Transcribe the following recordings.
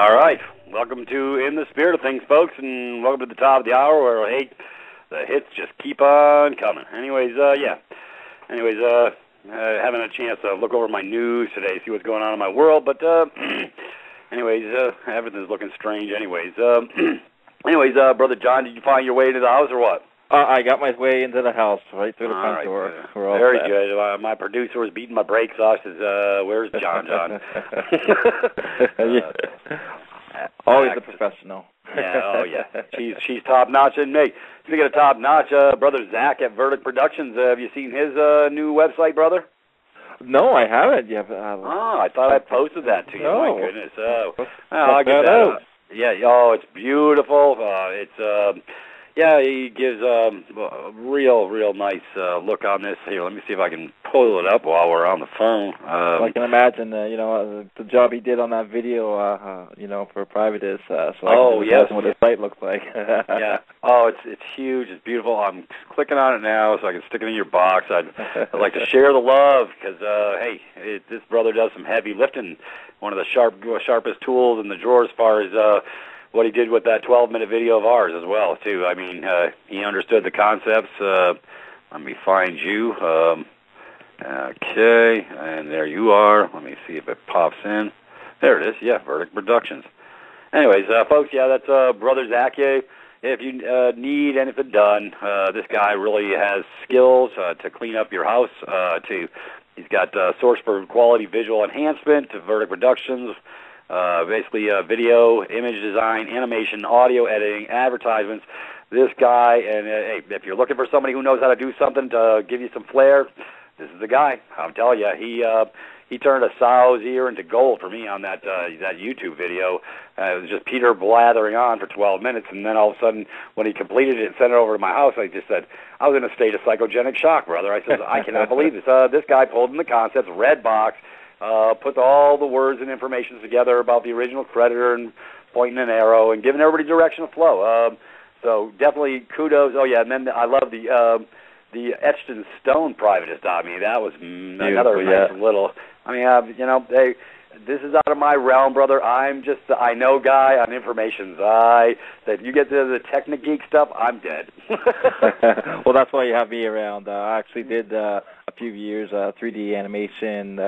All right. Welcome to In the Spirit of Things, folks, and welcome to the top of the hour where, hey, the hits just keep on coming. Anyways, having a chance to look over my news today, see what's going on in my world, but everything's looking strange anyways. Brother John, did you find your way into the house or what? I got my way into the house, right through the front door. Very good. My producer was beating my brakes off. Says, "Where's John?" Always a professional. Yeah. She's top notch. And hey, speaking of top notch, brother Zach at Verdict Productions. Have you seen his new website, brother? No, I haven't yet. I thought I posted that to you. No. My goodness. I'll get that out. Yeah. Oh, it's beautiful. He gives a real nice look on this. Here, let me see if I can pull it up while we're on the phone. I can imagine, the job he did on that video, for Privatis. I can imagine what his site looks like. Yeah. Oh, it's huge. It's beautiful. I'm clicking on it now so I can stick it in your box. I'd like to share the love because, this brother does some heavy lifting. One of the sharpest tools in the drawer as far as what he did with that 12-minute video of ours as well, too. I mean, he understood the concepts. Let me find you. Okay, and there you are. Let me see if it pops in. There it is. Yeah, Verdict Productions. Anyways, folks, that's Brother Zach. If you need anything done, this guy really has skills to clean up your house. He's got source for quality visual enhancement to Verdict Productions. Basically video, image design, animation, audio editing, advertisements. This guy, and if you're looking for somebody who knows how to do something to give you some flair, this is the guy. I'm telling you, he turned a sow's ear into gold for me on that YouTube video. It was just Peter blathering on for 12 minutes, and then all of a sudden, when he completed it and sent it over to my house, I just said, I was in a state of psychogenic shock, brother. I said, I cannot believe this. This guy pulled in the concepts, red box, put all the words and information together about the original creditor and pointing an arrow and giving everybody direction of flow. So definitely kudos. Oh, yeah, and then I love the etched in stone Privatis.Me. That was another nice little. I mean, this is out of my realm, brother. I'm just the I know guy on information. If you get to the technic geek stuff, I'm dead. Well, that's why you have me around. I actually did a few years 3D animation,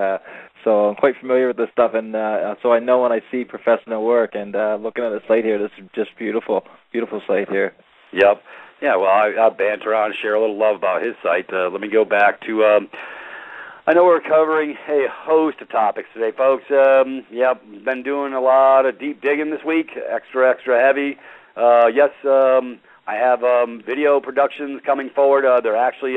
so I'm quite familiar with this stuff, and so I know when I see professional work. And looking at the site here, this is just beautiful site here. Yep. Yeah. Well, I banter on, share a little love about his site. Let me go back to. I know we're covering a host of topics today, folks. Been doing a lot of deep digging this week, extra heavy. I have video productions coming forward. They're actually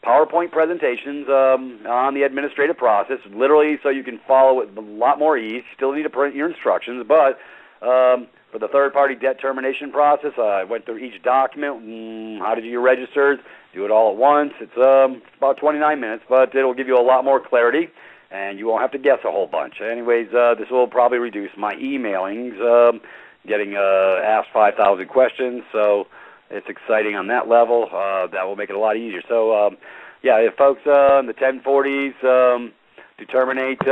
PowerPoint presentations on the administrative process, literally so you can follow it with a lot more ease. You still need to print your instructions, but for the third-party debt termination process, I went through each document, how to do your registers, do it all at once. It's about 29 minutes, but it'll give you a lot more clarity, and you won't have to guess a whole bunch. Anyways, this will probably reduce my emailings, getting asked 5,000 questions, so it's exciting on that level. That will make it a lot easier. So, if folks in the 1040s to terminate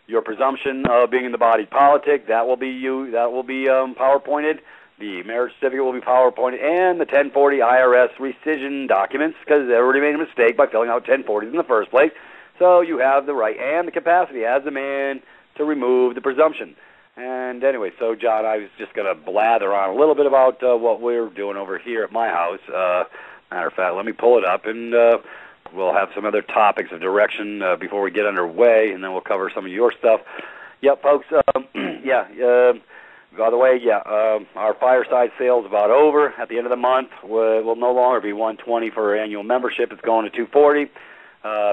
your presumption of being in the body politic, that will be you. That will be PowerPointed. The marriage certificate will be PowerPointed, and the 1040 IRS rescission documents, because they already made a mistake by filling out 1040s in the first place. So you have the right and the capacity as a man to remove the presumption. And anyway, so John, I was just going to blather on a little bit about what we're doing over here at my house. Matter of fact, let me pull it up, and we'll have some other topics of direction before we get underway, and then we'll cover some of your stuff. Yep, folks, by the way, our fireside sale is about over. At the end of the month, will no longer be $120 for annual membership. It's going to $240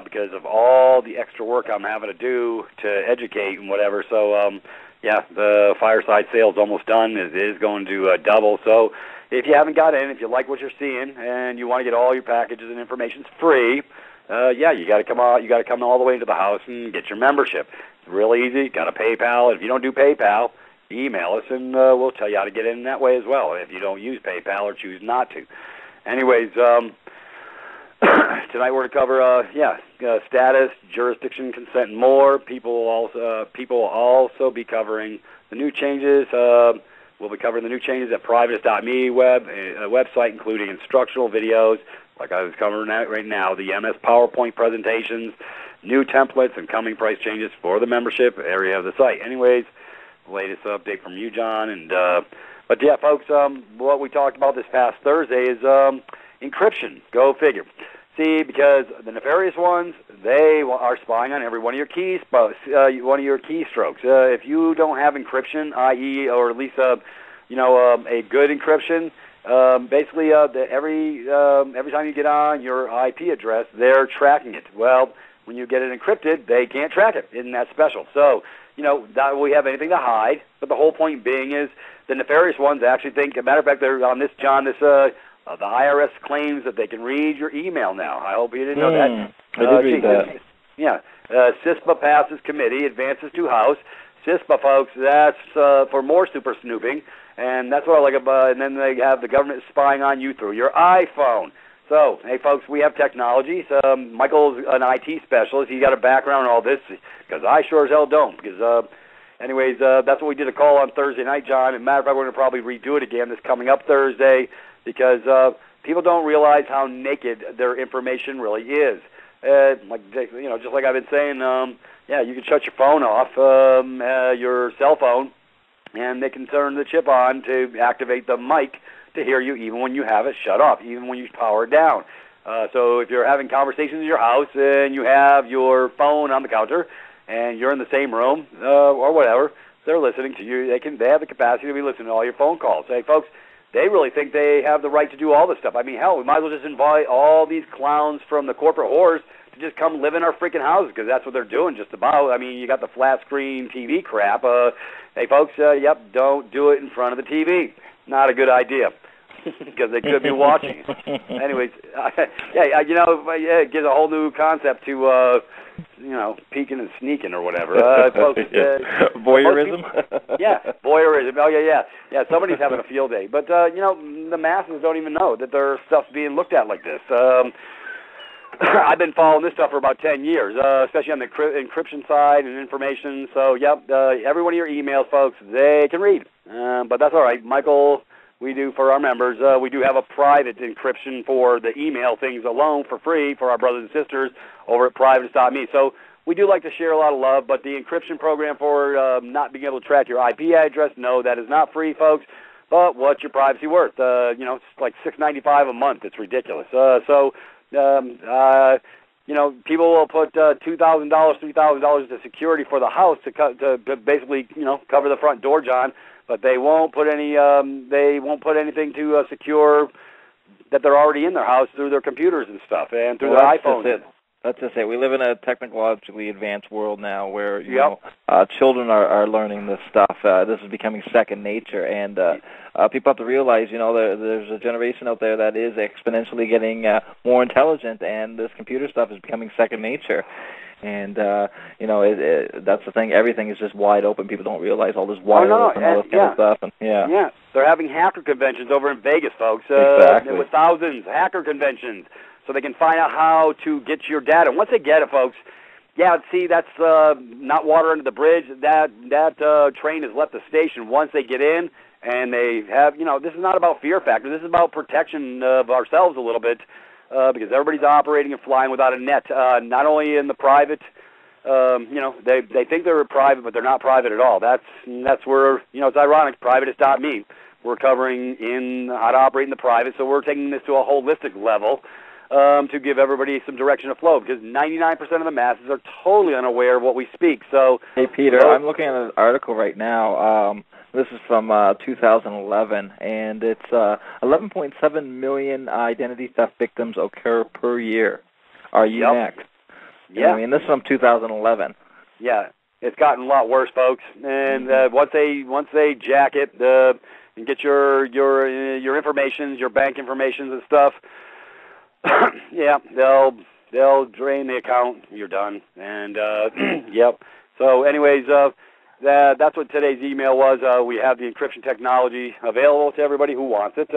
because of all the extra work I'm having to do to educate and whatever. So, the fireside sale is almost done. It is going to double. So if you haven't got in, if you like what you're seeing, and you want to get all your packages and information free, you got to come out. You got to come all the way into the house and get your membership. It's real easy. Got a PayPal. If you don't do PayPal, email us, and we'll tell you how to get in that way as well if you don't use PayPal or choose not to. Anyways, tonight we're going to cover, status, jurisdiction, consent, and more. People will also be covering the new changes. We'll be covering the new changes at Privatis.Me website, including instructional videos, like I was covering right now, the MS PowerPoint presentations, new templates, and coming price changes for the membership area of the site. Anyways, latest update from you, John. But yeah, folks, what we talked about this past Thursday is encryption. Go figure. See, because the nefarious ones, they are spying on every one of your keys, one of your keystrokes. If you don't have encryption, i.e., or at least a good encryption, basically every time you get on your IP address, they're tracking it. Well, when you get it encrypted, they can't track it. Isn't that special? So, that we have anything to hide. But the whole point being is the nefarious ones actually think. As a matter of fact, they're on this, John. The IRS claims that they can read your email now. I hope you didn't know that. I did read that. Yeah. CISPA passes committee, advances to House. CISPA, folks, that's for more super snooping. And that's what I like about. And then they have the government spying on you through your iPhone. So, hey, folks, we have technology. Michael's an IT specialist. He's got a background in all this, because I sure as hell don't. Because, that's what we did a call on Thursday night, John. As a matter of fact, we're going to probably redo it again this coming up Thursday, because people don't realize how naked their information really is. Just like I've been saying, you can shut your phone off, your cell phone, and they can turn the chip on to activate the mic to hear you even when you have it shut off, even when you power it down. So if you're having conversations in your house and you have your phone on the counter and you're in the same room or whatever, they're listening to you. They have the capacity to be listening to all your phone calls. Hey, folks, they really think they have the right to do all this stuff. I mean, hell, we might as well just invite all these clowns from the corporate whores to just come live in our freaking houses, because that's what they're doing just about. I mean, you got the flat screen TV crap. Hey, folks, don't do it in front of the TV. Not a good idea, because they could be watching. Anyways, it gives a whole new concept to, peeking and sneaking or whatever. Folks, voyeurism? Voyeurism. Oh, yeah. Somebody's having a field day. But, the masses don't even know that their stuff's being looked at like this. I've been following this stuff for about 10 years, especially on the encryption side and information. So, every one of your emails, folks, they can read. But that's all right. Michael, we do for our members, we do have a private encryption for the email things alone for free for our brothers and sisters over at Privatis.Me. So we do like to share a lot of love, but the encryption program for not being able to track your IP address, no, that is not free, folks. But what's your privacy worth? It's like $6.95 a month. It's ridiculous. People will put $2,000, $3,000 into security for the house to basically, cover the front door, John. But they won't put any. They won't put anything to secure that they're already in their house through their computers and stuff, and through their iPhones. That's just it. We live in a technologically advanced world now, where children are learning this stuff. This is becoming second nature, and people have to realize, there's a generation out there that is exponentially getting more intelligent, and this computer stuff is becoming second nature. And, that's the thing. Everything is just wide open. People don't realize all this wireless and all this kind of stuff. And, yeah. They're having hacker conventions over in Vegas, folks. Exactly. With thousands, hacker conventions, so they can find out how to get your data. Once they get it, folks, that's not water under the bridge. That train has left the station once they get in, and they have, this is not about fear factor. This is about protection of ourselves a little bit. Because everybody's operating and flying without a net, not only in the private, they think they're private, but they're not private at all. That's where, it's ironic, Privatis.Me. We're covering in how to operate in the private, so we're taking this to a holistic level to give everybody some direction of flow, because 99% of the masses are totally unaware of what we speak. So, hey, Peter, I'm looking at an article right now. This is from 2011, and it's 11.7 million identity theft victims occur per year. Are you next? Yeah. This is from 2011. Yeah, it's gotten a lot worse, folks. And once they jack it and get your information, your bank information and stuff, they'll drain the account. You're done. And So, anyways. That's what today's email was. We have the encryption technology available to everybody who wants it.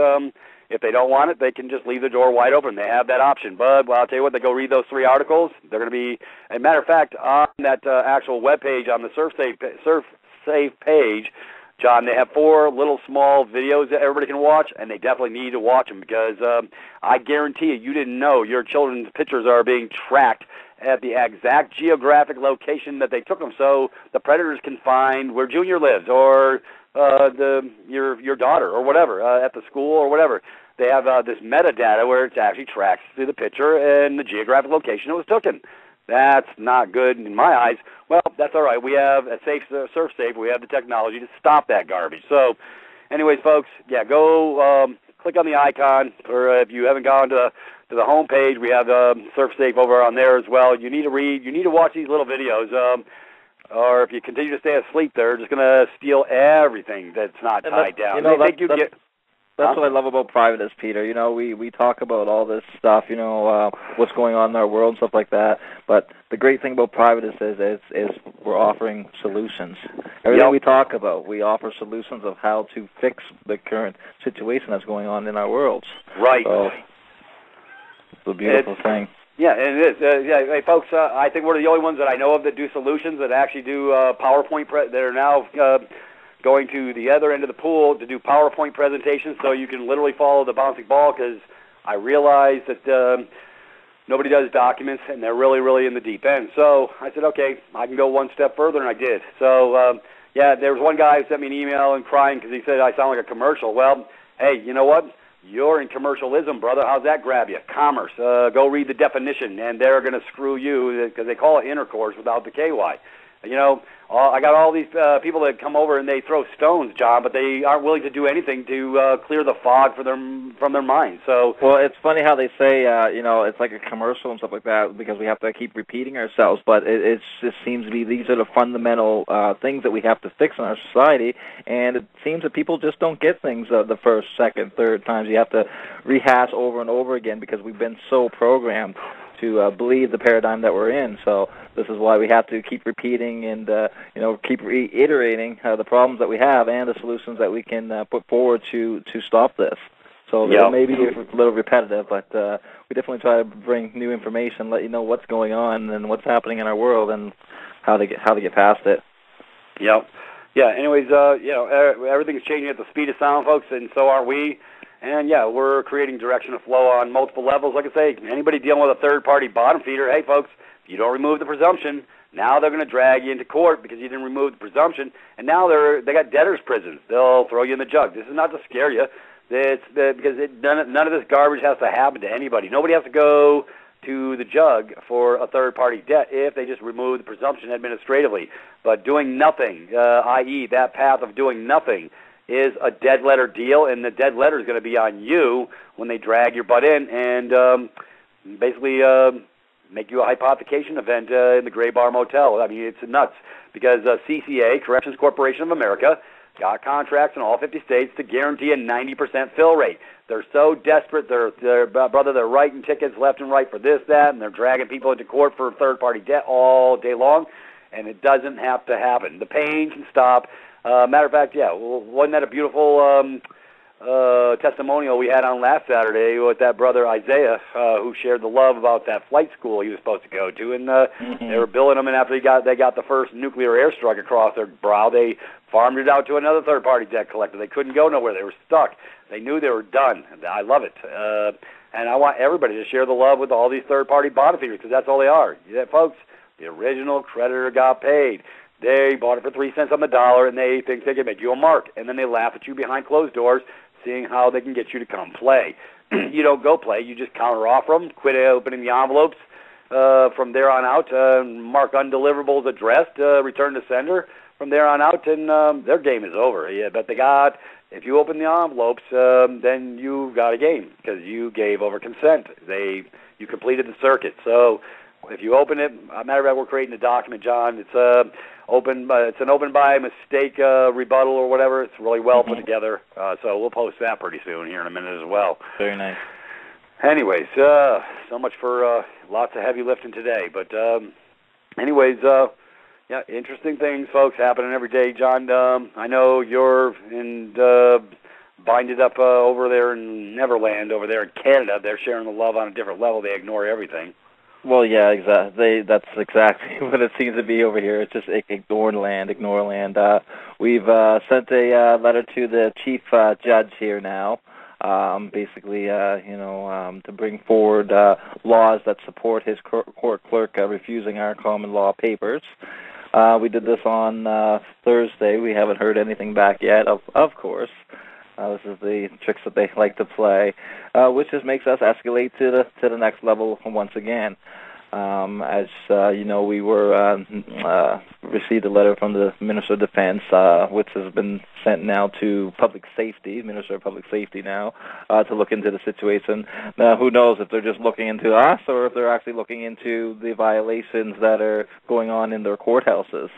If they don't want it, they can just leave the door wide open. They have that option. But well, I'll tell you what, they go read those 3 articles. They're going to be, as a matter of fact, on that actual web page, on the SurfSafe page, John, they have 4 little small videos that everybody can watch, and they definitely need to watch them because I guarantee you didn't know your children's pictures are being tracked at the exact geographic location that they took them, so the predators can find where Junior lives or your daughter or whatever at the school or whatever. They have this metadata where it actually tracks through the picture and the geographic location it was taken. That's not good in my eyes. Well, that's all right. We have at SurfSafe, we have the technology to stop that garbage. So, anyways, folks, yeah, go click on the icon, or if you haven't gone to the home page, we have SurfSafe over on there as well. You need to read. You need to watch these little videos. Or if you continue to stay asleep, they're just going to steal everything that's not tied down. That's what I love about Privatis, Peter. You know, we talk about all this stuff, you know, what's going on in our world and stuff like that. But the great thing about Privatis is we're offering solutions. Everything we talk about, we offer solutions of how to fix the current situation that's going on in our worlds. Right. So it's a beautiful thing. Yeah, and it is. Hey, folks, I think we're the only ones that I know of that do solutions that actually do PowerPoint that are now going to the other end of the pool to do PowerPoint presentations so you can literally follow the bouncing ball, because I realize that nobody does documents, and they're really, really in the deep end. So I said, okay, I can go one step further, and I did. So, there was one guy who sent me an email and crying because he said I sound like a commercial. Well, hey, you know what? You're in commercialism, brother. How's that grab you? Commerce. Go read the definition, and they're going to screw you because they call it intercourse without the KY. You know, I got all these people that come over and they throw stones, John, but they aren't willing to do anything to clear the fog from their minds. So, well, it's funny how they say, you know, it's like a commercial and stuff like that because we have to keep repeating ourselves. But it just seems to be these are the fundamental things that we have to fix in our society, and it seems that people just don't get things the first, second, third times. You have to rehash over and over again because we've been so programmed to believe the paradigm that we're in. So this is why we have to keep repeating and you know, keep reiterating the problems that we have and the solutions that we can put forward to stop this. So it may be a little repetitive, but we definitely try to bring new information, let you know what's going on and what's happening in our world and how to get past it. Yep. Yeah. Anyways, you know, everything's changing at the speed of sound, folks, and so are we. And, yeah, we're creating direction of flow on multiple levels. Like I say, anybody dealing with a third-party bottom feeder, hey, folks, if you don't remove the presumption, now they're going to drag you into court because you didn't remove the presumption, and now they got debtor's prisons. They'll throw you in the jug. This is not to scare you. Because none of this garbage has to happen to anybody. Nobody has to go to the jug for a third-party debt if they just remove the presumption administratively. But doing nothing, i.e. that path of doing nothing, is a dead letter deal, and the dead letter is going to be on you when they drag your butt in and basically make you a hypothecation event in the Gray Bar Motel. I mean, it's nuts because CCA, Corrections Corporation of America, got contracts in all 50 states to guarantee a 90% fill rate. They're so desperate, they're writing tickets left and right for this, that, and they're dragging people into court for third-party debt all day long, and it doesn't have to happen. The pain can stop. Matter of fact, yeah, wasn't that a beautiful testimonial we had on last Saturday with that brother Isaiah, who shared the love about that flight school he was supposed to go to, and they were billing him, and after they got the first nuclear airstrike across their brow, they farmed it out to another third-party debt collector. They couldn't go nowhere. They were stuck. They knew they were done. I love it. And I want everybody to share the love with all these third-party bottom feeders because that's all they are. Yeah, folks, the original creditor got paid. They bought it for 3 cents on the dollar, and they think they can make you a mark. And then they laugh at you behind closed doors, seeing how they can get you to come play. You don't go play. You just counter offer them, quit opening the envelopes from there on out, mark undeliverables addressed, return to sender from there on out, and their game is over. Yeah, but if you open the envelopes, then you got a game because you gave over consent. You completed the circuit. So if you open it, matter of fact, we're creating a document, John. It's an open by mistake rebuttal or whatever. It's really well put together. So we'll post that pretty soon here in a minute as well. Very nice. Anyways, so much for lots of heavy lifting today. But anyways, yeah, interesting things, folks, happening every day, John. I know you're in bind it up over there in Neverland, over there in Canada. They're sharing the love on a different level. They ignore everything. Well, yeah, exactly. That's exactly what it seems to be over here. It's just ignore land. We've sent a letter to the chief judge here now, basically, to bring forward laws that support his court clerk refusing our common law papers. We did this on Thursday. We haven't heard anything back yet, of course. This is the tricks that they like to play, which just makes us escalate to the next level once again. As we received a letter from the Minister of Defense, which has been sent now to Public Safety, Minister of Public Safety now, to look into the situation. Now, who knows if they're just looking into us or if they're actually looking into the violations that are going on in their courthouses.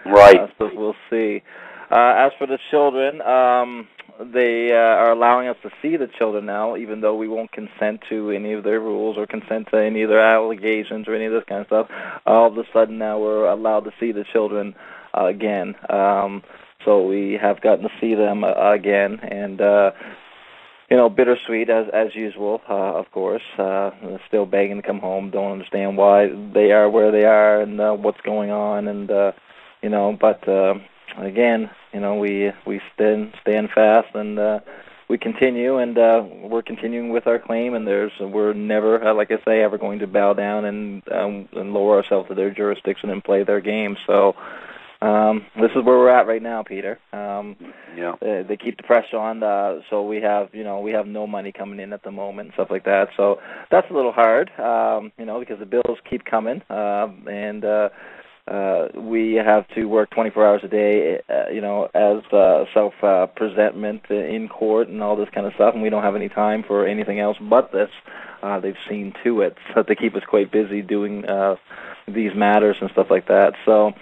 Right. So we'll see. As for the children, they are allowing us to see the children now, even though we won't consent to any of their rules or consent to any of their allegations or any of this kind of stuff. All of a sudden now we're allowed to see the children again. So we have gotten to see them again, and bittersweet as usual, of course. Still begging to come home. Don't understand why they are where they are and what's going on, and but. Again, we stand fast, and we continue, and we're continuing with our claim, and we're never, like I say, ever going to bow down and lower ourselves to their jurisdiction and play their game. So this is where we're at right now, Peter. They keep the pressure on, so we have no money coming in at the moment and stuff like that. So that's a little hard, because the bills keep coming, and we have to work 24 hours a day, as self-presentment in court and all this kind of stuff, and we don't have any time for anything else but this. They've seen to it so they keep us quite busy doing these matters and stuff like that. So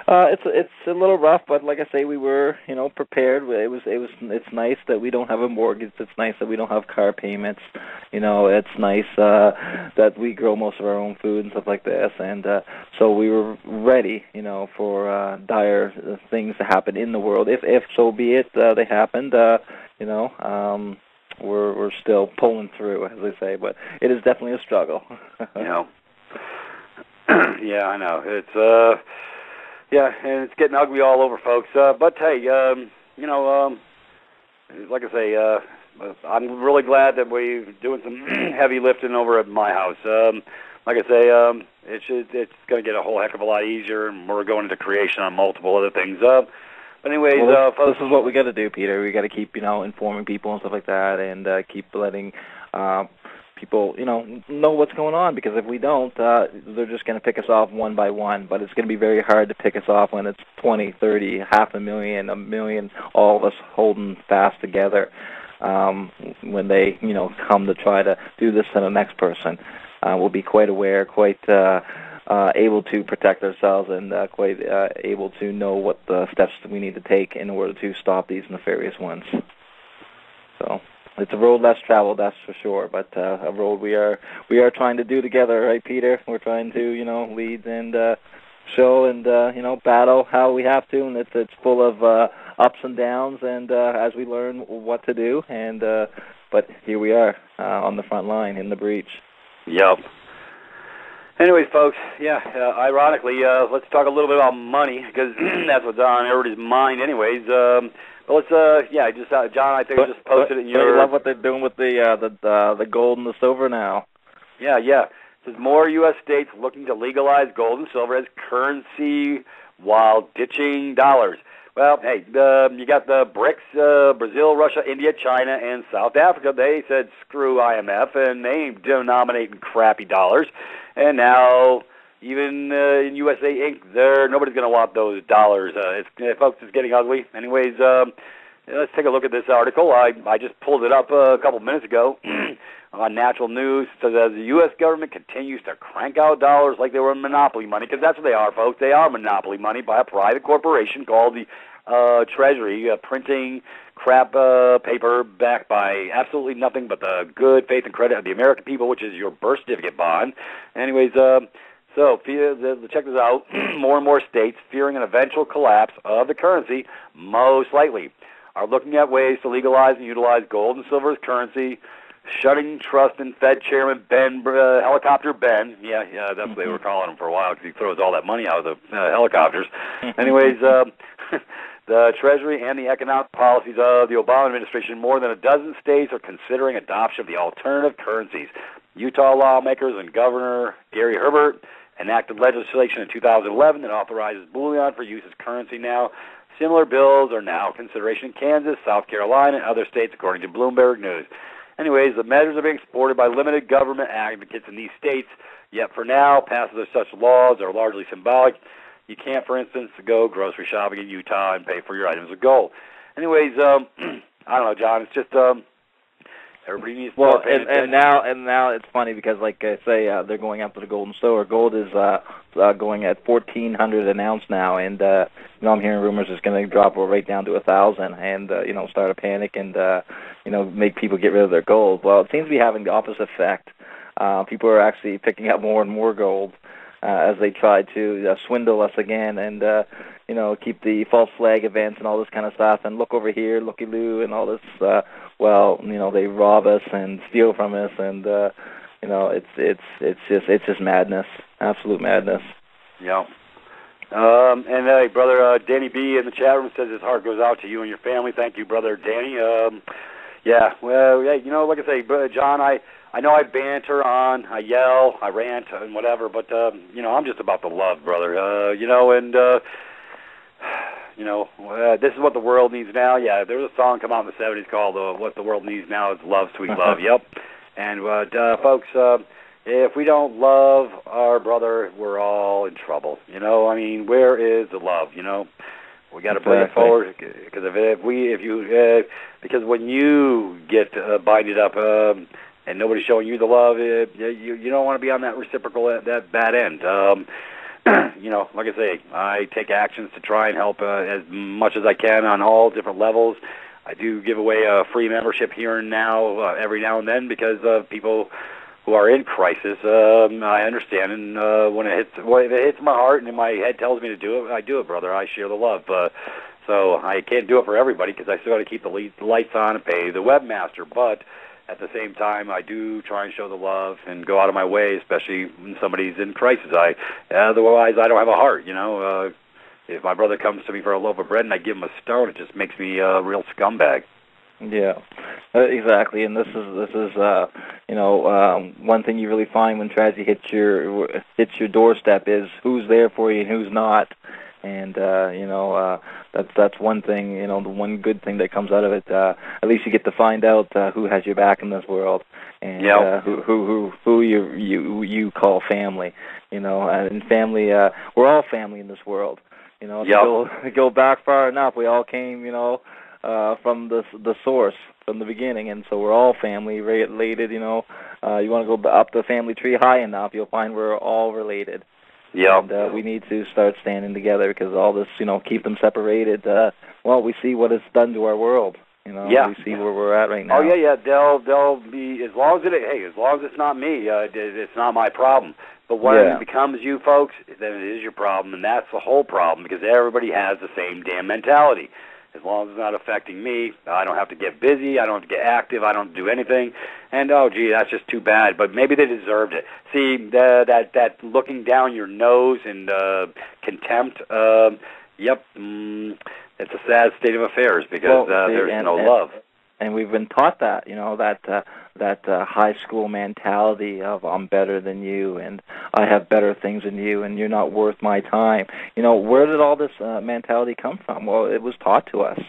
it's a little rough, but like I say, we were prepared. It's nice that we don't have a mortgage. It's nice that we don't have car payments. It's nice that we grow most of our own food and stuff like this, and so we were ready, for dire things to happen in the world. If so be it, they happened. We're still pulling through, as they say, but it is definitely a struggle. Yeah, I know. It's and it's getting ugly all over, folks. But hey, like I say, I'm really glad that we're doing some heavy lifting over at my house. Like I say, it's going to get a whole heck of a lot easier, and we're going into creation on multiple other things. But anyways, folks, this is what we got to do, Peter. We got to keep, informing people and stuff like that, and keep letting people, know what's going on. Because if we don't, they're just going to pick us off one by one. But it's going to be very hard to pick us off when it's 20, 30, 500,000, 1 million, all of us holding fast together. When they, come to try to do this to the next person, we'll be quite aware, quite able to protect ourselves, and quite able to know what the steps we need to take in order to stop these nefarious ones. So it's a road less traveled, that's for sure, but a road we are trying to do together, right, Peter? We're trying to, lead and show and battle how we have to, and it's full of ups and downs, and as we learn what to do, and but here we are on the front line in the breach. Yep. Anyways, folks, ironically, let's talk a little bit about money, because that's what's on everybody's mind anyways. But let's, John, I think I just posted it in your... I love what they're doing with the gold and the silver now. Yeah. It says more U.S. states looking to legalize gold and silver as currency while ditching dollars. Well, hey, you got the BRICS, Brazil, Russia, India, China, and South Africa. They said screw IMF, and they ain't denominating crappy dollars. And now, even in USA Inc., nobody's going to want those dollars. Folks, it's getting ugly. Anyways, let's take a look at this article. I just pulled it up a couple minutes ago on Natural News. It says, as the U.S. government continues to crank out dollars like they were monopoly money, because that's what they are, folks. They are monopoly money by a private corporation called the Treasury, printing crap paper backed by absolutely nothing but the good faith and credit of the American people, which is your birth certificate bond. Anyways, so check this out. More and more states fearing an eventual collapse of the currency, most likely. are looking at ways to legalize and utilize gold and silver as currency, shutting trust in Fed Chairman Ben, Helicopter Ben. Yeah, that's what they were calling him for a while because he throws all that money out of the helicopters. Anyways, the Treasury and the economic policies of the Obama administration, more than a dozen states are considering adoption of the alternative currencies. Utah lawmakers and Governor Gary Herbert enacted legislation in 2011 that authorizes bullion for use as currency now. Similar bills are now in consideration in Kansas, South Carolina, and other states, according to Bloomberg News. Anyways, the measures are being supported by limited government advocates in these states, yet for now, passage of such laws are largely symbolic. You can't, for instance, go grocery shopping in Utah and pay for your items with gold. Anyways, I don't know, John. It's just everybody needs to start paying attention. And now it's funny because, like I say, they're going after the gold and silver. Gold is going at $1,400 an ounce now, and I'm hearing rumors it's going to drop right down to $1,000, and start a panic and make people get rid of their gold. Well, it seems to be having the opposite effect. People are actually picking up more and more gold as they try to swindle us again and keep the false flag events and all this kind of stuff, and look over here, looky-loo, and all this. They rob us and steal from us, and it's just madness, absolute madness. Yeah. And hey, brother Danny B in the chat room says his heart goes out to you and your family. Thank you, brother Danny. Like I say, brother John, I know I banter on, I yell, I rant, and whatever, but I'm just about the love, brother. This is what the world needs now. Yeah, there was a song come out in the 70s called "What the World Needs Now Is Love, Sweet Love." Yep. And folks, if we don't love our brother, we're all in trouble. Where is the love? We got to bring it forward because because when you get binded up and nobody's showing you the love, you don't want to be on that reciprocal, that bad end. Like I say, I take actions to try and help as much as I can on all different levels. I do give away a free membership here and now, every now and then, because of people who are in crisis. I understand, and if it hits my heart and my head tells me to do it, I do it, brother. I share the love. So I can't do it for everybody because I still got to keep the lights on and pay the webmaster. But at the same time, I do try and show the love and go out of my way, especially when somebody's in crisis. Otherwise, I don't have a heart. If my brother comes to me for a loaf of bread and I give him a stone, it just makes me a real scumbag. Yeah, exactly. And this is one thing you really find when tragedy hits your doorstep is who's there for you and who's not. And that's one thing. The one good thing that comes out of it. At least you get to find out who has your back in this world, and who you call family. And family. We're all family in this world. If you go back far enough, we all came. From the source, from the beginning, and so we're all family related. You want to go up the family tree high enough, you'll find we're all related. Yeah. And we need to start standing together because all this, keep them separated. We see what it's done to our world. We see where we're at right now. Oh yeah. They'll be as long as it's not me, it's not my problem. But when it becomes you folks, then it is your problem, and that's the whole problem because everybody has the same damn mentality. As long as it's not affecting me, I don't have to get busy, I don't have to get active, I don't do anything. And, that's just too bad. But maybe they deserved it. See, that looking down your nose and contempt, it's a sad state of affairs because there's no love. And we've been taught that, that high school mentality of I'm better than you and I have better things than you and you're not worth my time. Where did all this mentality come from? Well, it was taught to us.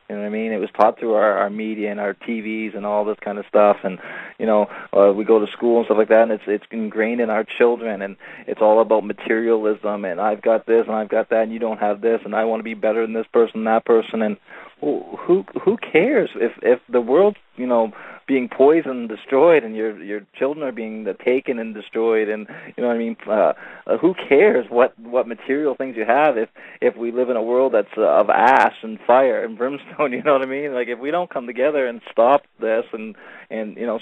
You know what I mean? It was taught through our media and our TVs and all this kind of stuff. And, we go to school and stuff like that, and it's ingrained in our children. And it's all about materialism, and I've got this and I've got that, and you don't have this, and I want to be better than this person, that person. And who cares if the world's, being poisoned, destroyed, and your children are being taken and destroyed, and who cares what material things you have if we live in a world that's of ash and fire and brimstone, you know what I mean? Like if we don't come together and stop this and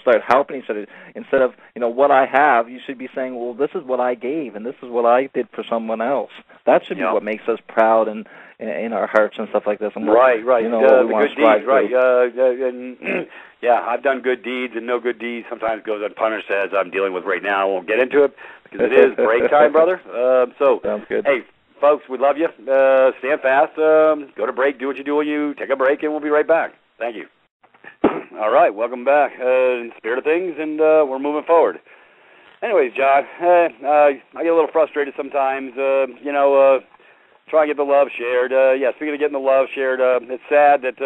start helping each other instead of what I have, you should be saying, well, this is what I gave and this is what I did for someone else. That should be what makes us proud and in our hearts and stuff like this. And right. You know, what we the want good to strive deeds, right? to. And yeah, I've done good deeds, and no good deeds sometimes goes unpunished, as I'm dealing with right now. I won't get into it because it is break time, brother. So, sounds good. Hey, folks, we love you. Stand fast. Go to break. Do what you do when you take a break, and we'll be right back. Thank you. All right, welcome back in Spirit of Things, and we're moving forward. Anyways, John, I get a little frustrated sometimes, try and get the love shared. Speaking of getting the love shared, it's sad that,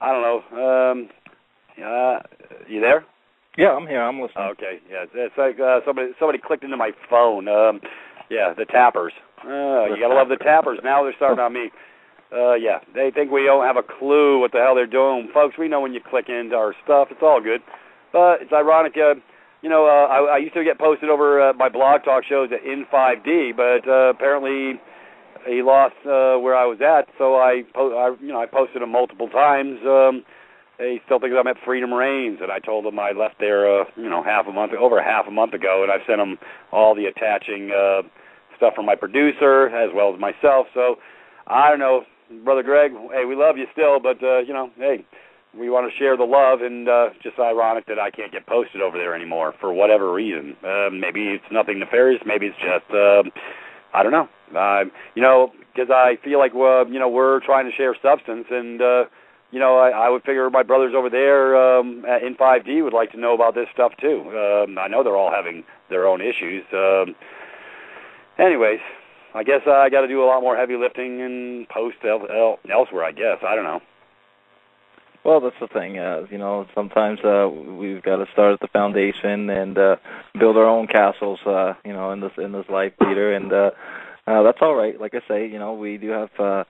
I don't know, you there? Yeah, I'm here. I'm listening. Okay, yeah, it's like somebody clicked into my phone. The tappers. You gotta love the tappers. Now they're starting on me. They think we don't have a clue what the hell they're doing. Folks, we know when you click into our stuff. It's all good. But it's ironic, I used to get posted over my blog talk shows at In 5D, but apparently he lost where I was at, so I posted them multiple times. They still think I'm at Freedom Reigns, and I told them I left there, over half a month ago, and I've sent them all the attaching stuff from my producer as well as myself. So I don't know, Brother Greg. Hey, we love you still, but hey, we want to share the love, and just ironic that I can't get posted over there anymore for whatever reason. Maybe it's nothing nefarious. Maybe it's just I don't know. Because I feel like we're trying to share substance, and I would figure my brothers over there in 5D would like to know about this stuff too. I know they're all having their own issues. Anyways, I guess I got to do a lot more heavy lifting and post elsewhere. I guess I don't know. Well, that's the thing. Sometimes we've got to start at the foundation and build our own castles. In this life, Peter, and that's all right. Like I say, we do have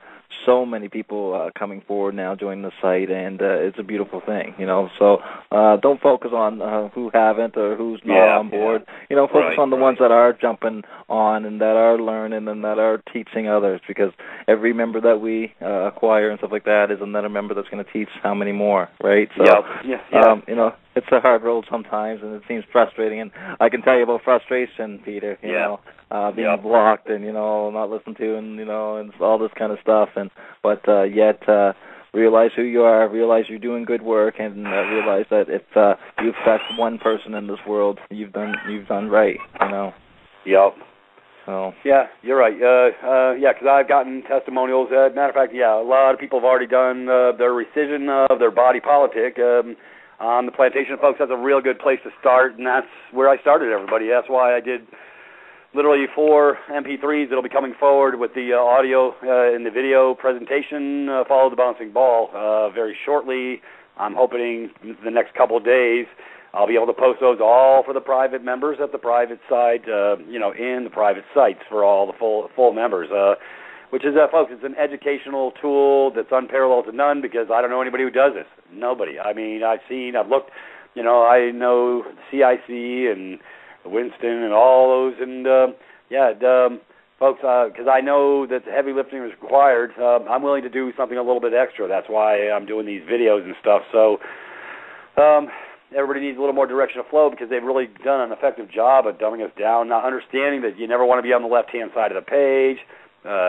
so many people coming forward now joining the site, and it's a beautiful thing. So don't focus on who haven't or who's not on board. Focus on the ones that are jumping on and that are learning and that are teaching others, because every member that we acquire and stuff like that is another member that's going to teach how many more, right? So, it's a hard road sometimes, and it seems frustrating. And I can tell you about frustration, Peter. Being blocked and not listened to, and and all this kind of stuff. But yet realize who you are, realize you're doing good work, and realize that if you affect one person in this world, you've done right. Yep. So. Yeah, you're right. Because I've gotten testimonials. Matter of fact, a lot of people have already done their rescission of their body politic. On the plantation, folks, that's a real good place to start, and that's where I started everybody. That's why I did literally 4 MP3s that'll be coming forward with the audio and the video presentation, Follow the Bouncing Ball, very shortly. I'm hoping the next couple of days I'll be able to post those all for the private members at the private site, in the private sites for all the full members, which is, folks, it's an educational tool that's unparalleled to none, because I don't know anybody who does this. Nobody. I mean, I've looked, I know CIC and Winston and all those, and folks, because I know that the heavy lifting is required, I'm willing to do something a little bit extra. That's why I'm doing these videos and stuff. So everybody needs a little more direction of flow, because they've really done an effective job of dumbing us down, not understanding that you never want to be on the left-hand side of the page.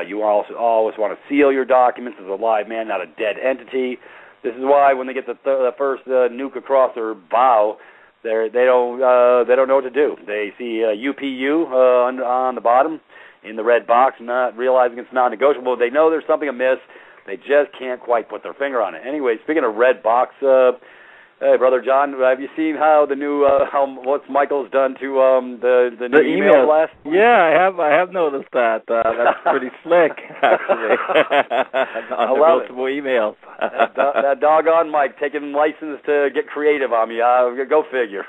You also always want to seal your documents as a live man, not a dead entity. This is why when they get the first nuke across their bow, they don't know what to do. They see UPU on the bottom in the red box, not realizing it's non-negotiable. They know there's something amiss. They just can't quite put their finger on it. Anyway, speaking of red box, hey, Brother John, have you seen how the new what Michael's done to the new email blast? Yeah, I have noticed that. That's pretty slick, actually. I love it. Emails. that doggone Mike taking license to get creative on me. Go figure.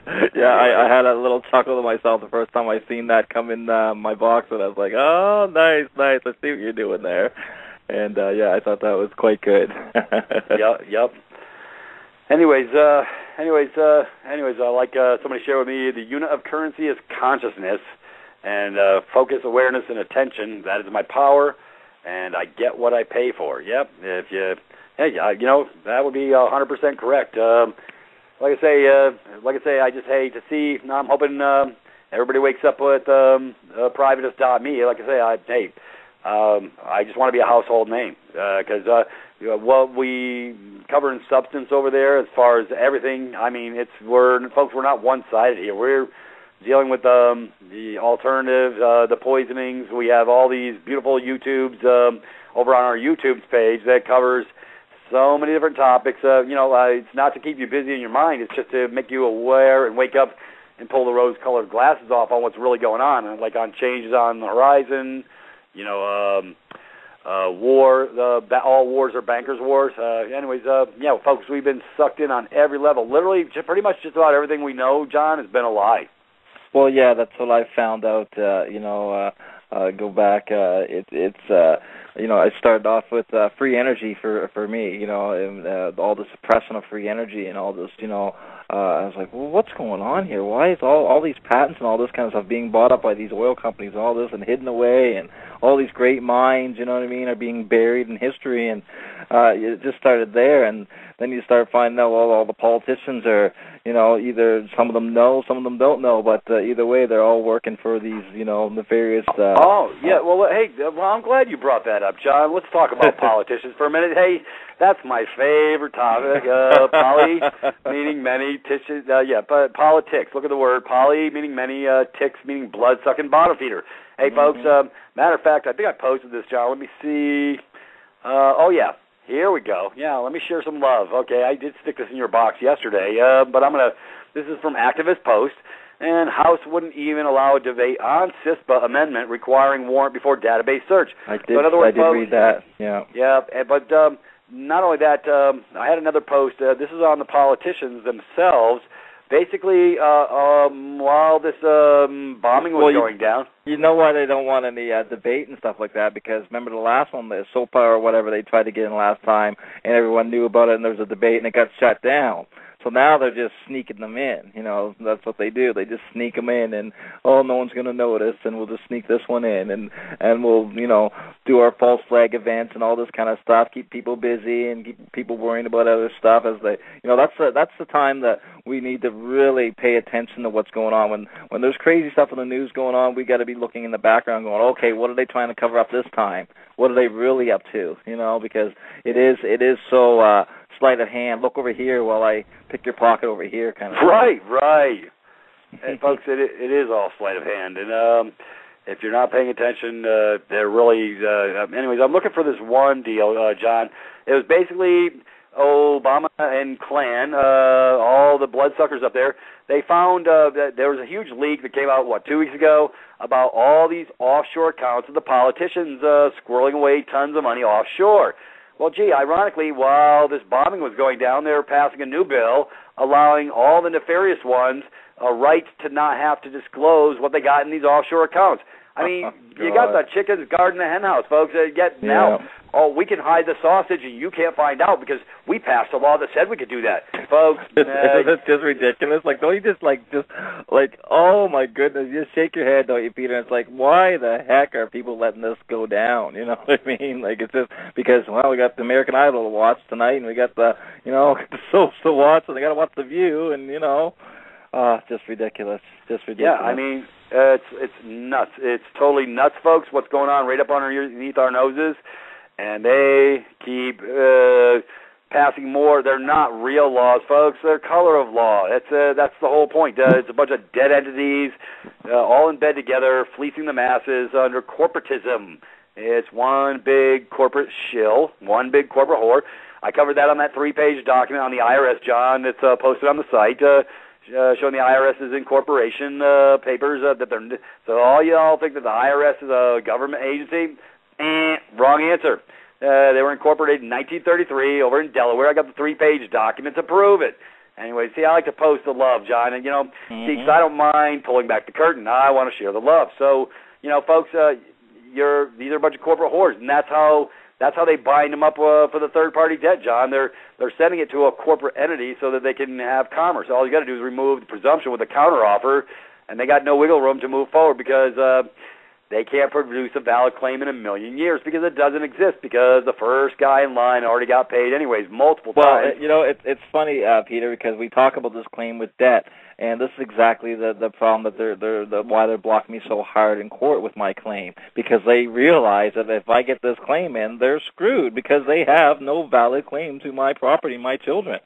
I had a little chuckle to myself the first time I seen that come in my box, and I was like, oh, nice. I see what you're doing there. And, I thought that was quite good. Yep. Anyways, like somebody shared with me, the unit of currency is consciousness, and focus, awareness, and attention. That is my power, and I get what I pay for. Yep. That would be 100% correct. Like I say, I just hate to see. I'm hoping everybody wakes up with Privatis.Me. Like I say, I just want to be a household name because what we cover in substance over there, as far as everything, I mean, we're not one-sided here. We're dealing with the alternatives, the poisonings. We have all these beautiful YouTubes over on our YouTube's page that covers so many different topics. It's not to keep you busy in your mind. It's just to make you aware and wake up and pull the rose-colored glasses off on what's really going on, like on changes on the horizon. War. All wars are bankers' wars. Folks, we've been sucked in on every level. Literally, pretty much just about everything we know, John, has been a lie. Well, yeah, that's what I found out. Go back. I started off with free energy for me. And all the suppression of free energy and all this. I was like, well, what's going on here? Why is all these patents and all this kind of stuff being bought up by these oil companies and all this and hidden away, and all these great minds, are being buried in history? And it just started there, and then you start finding out all the politicians are, either some of them know, some of them don't know, but either way, they're all working for these, nefarious. I'm glad you brought that up, John. Let's talk about politicians for a minute. Hey, that's my favorite topic. Poly meaning many, politics. Look at the word poly meaning many, ticks meaning blood-sucking bottom feeder. Hey, folks, matter of fact, I think I posted this, John. Let me see. Here we go. Yeah, let me share some love. Okay, I did stick this in your box yesterday, but this is from Activist Post, and House wouldn't even allow a debate on CISPA amendment requiring warrant before database search. I did read that, yeah. Yeah, but not only that, I had another post. This is on the politicians themselves. Basically, while this bombing was going down. You know why they don't want any debate and stuff like that? Because remember the last one, the SOPA or whatever they tried to get in last time, and everyone knew about it, and there was a debate, and it got shut down. So now they're just sneaking them in. That's what they do. They just sneak them in, and no one's going to notice, and we'll just sneak this one in, and we'll do our false flag events and all this kind of stuff. Keep people busy and keep people worrying about other stuff as they. That's the time that we need to really pay attention to what's going on. When there's crazy stuff in the news going on, we got to be looking in the background, going, okay, what are they trying to cover up this time? What are they really up to? Because it is so. Sleight of hand. Look over here while I pick your pocket over here, kind of. Right. And folks, it is all sleight of hand. And if you're not paying attention, they're really. Anyways, I'm looking for this one deal, John. It was basically Obama and Klan, all the bloodsuckers up there. They found that there was a huge leak that came out 2 weeks ago about all these offshore accounts of the politicians squirreling away tons of money offshore. Well, ironically, while this bombing was going down, they were passing a new bill allowing all the nefarious ones a right to not have to disclose what they got in these offshore accounts. I mean, you got the chickens guarding the hen house, folks. Now, we can hide the sausage and you can't find out because we passed a law that said we could do that, folks. It's just ridiculous. Don't you just oh my goodness, you just shake your head, don't you, Peter? And it's like, why the heck are people letting this go down? You know what I mean? It's just because, we got the American Idol to watch tonight, and we got the, the soaps to watch, and they got to watch The View, and just ridiculous. Yeah, I mean, it's nuts. It's totally nuts, folks, what's going on right up underneath our noses. And they keep passing more. They're not real laws, folks. They're color of law. That's the whole point. It's a bunch of dead entities all in bed together, fleecing the masses under corporatism. It's one big corporate shill, one big corporate whore. I covered that on that 3-page document on the IRS, John. It's posted on the site. Showing the IRS's incorporation papers that they're. So all y'all think that the IRS is a government agency? Wrong answer. They were incorporated in 1933 over in Delaware. I got the 3-page document to prove it. Anyway, see, I like to post the love, John, and see, 'cause I don't mind pulling back the curtain. I want to share the love. So, folks, these are a bunch of corporate whores, and that's how they bind them up for the third-party debt, John. They're sending it to a corporate entity so that they can have commerce. All you got to do is remove the presumption with a counteroffer, and they got no wiggle room to move forward because they can't produce a valid claim in a million years because it doesn't exist because the first guy in line already got paid anyways multiple times. Well, it's funny, Peter, because we talk about this claim with debt, And this is exactly the problem that why they're blocking me so hard in court with my claim, because they realize that if I get this claim in, they're screwed because they have no valid claim to my property, my children.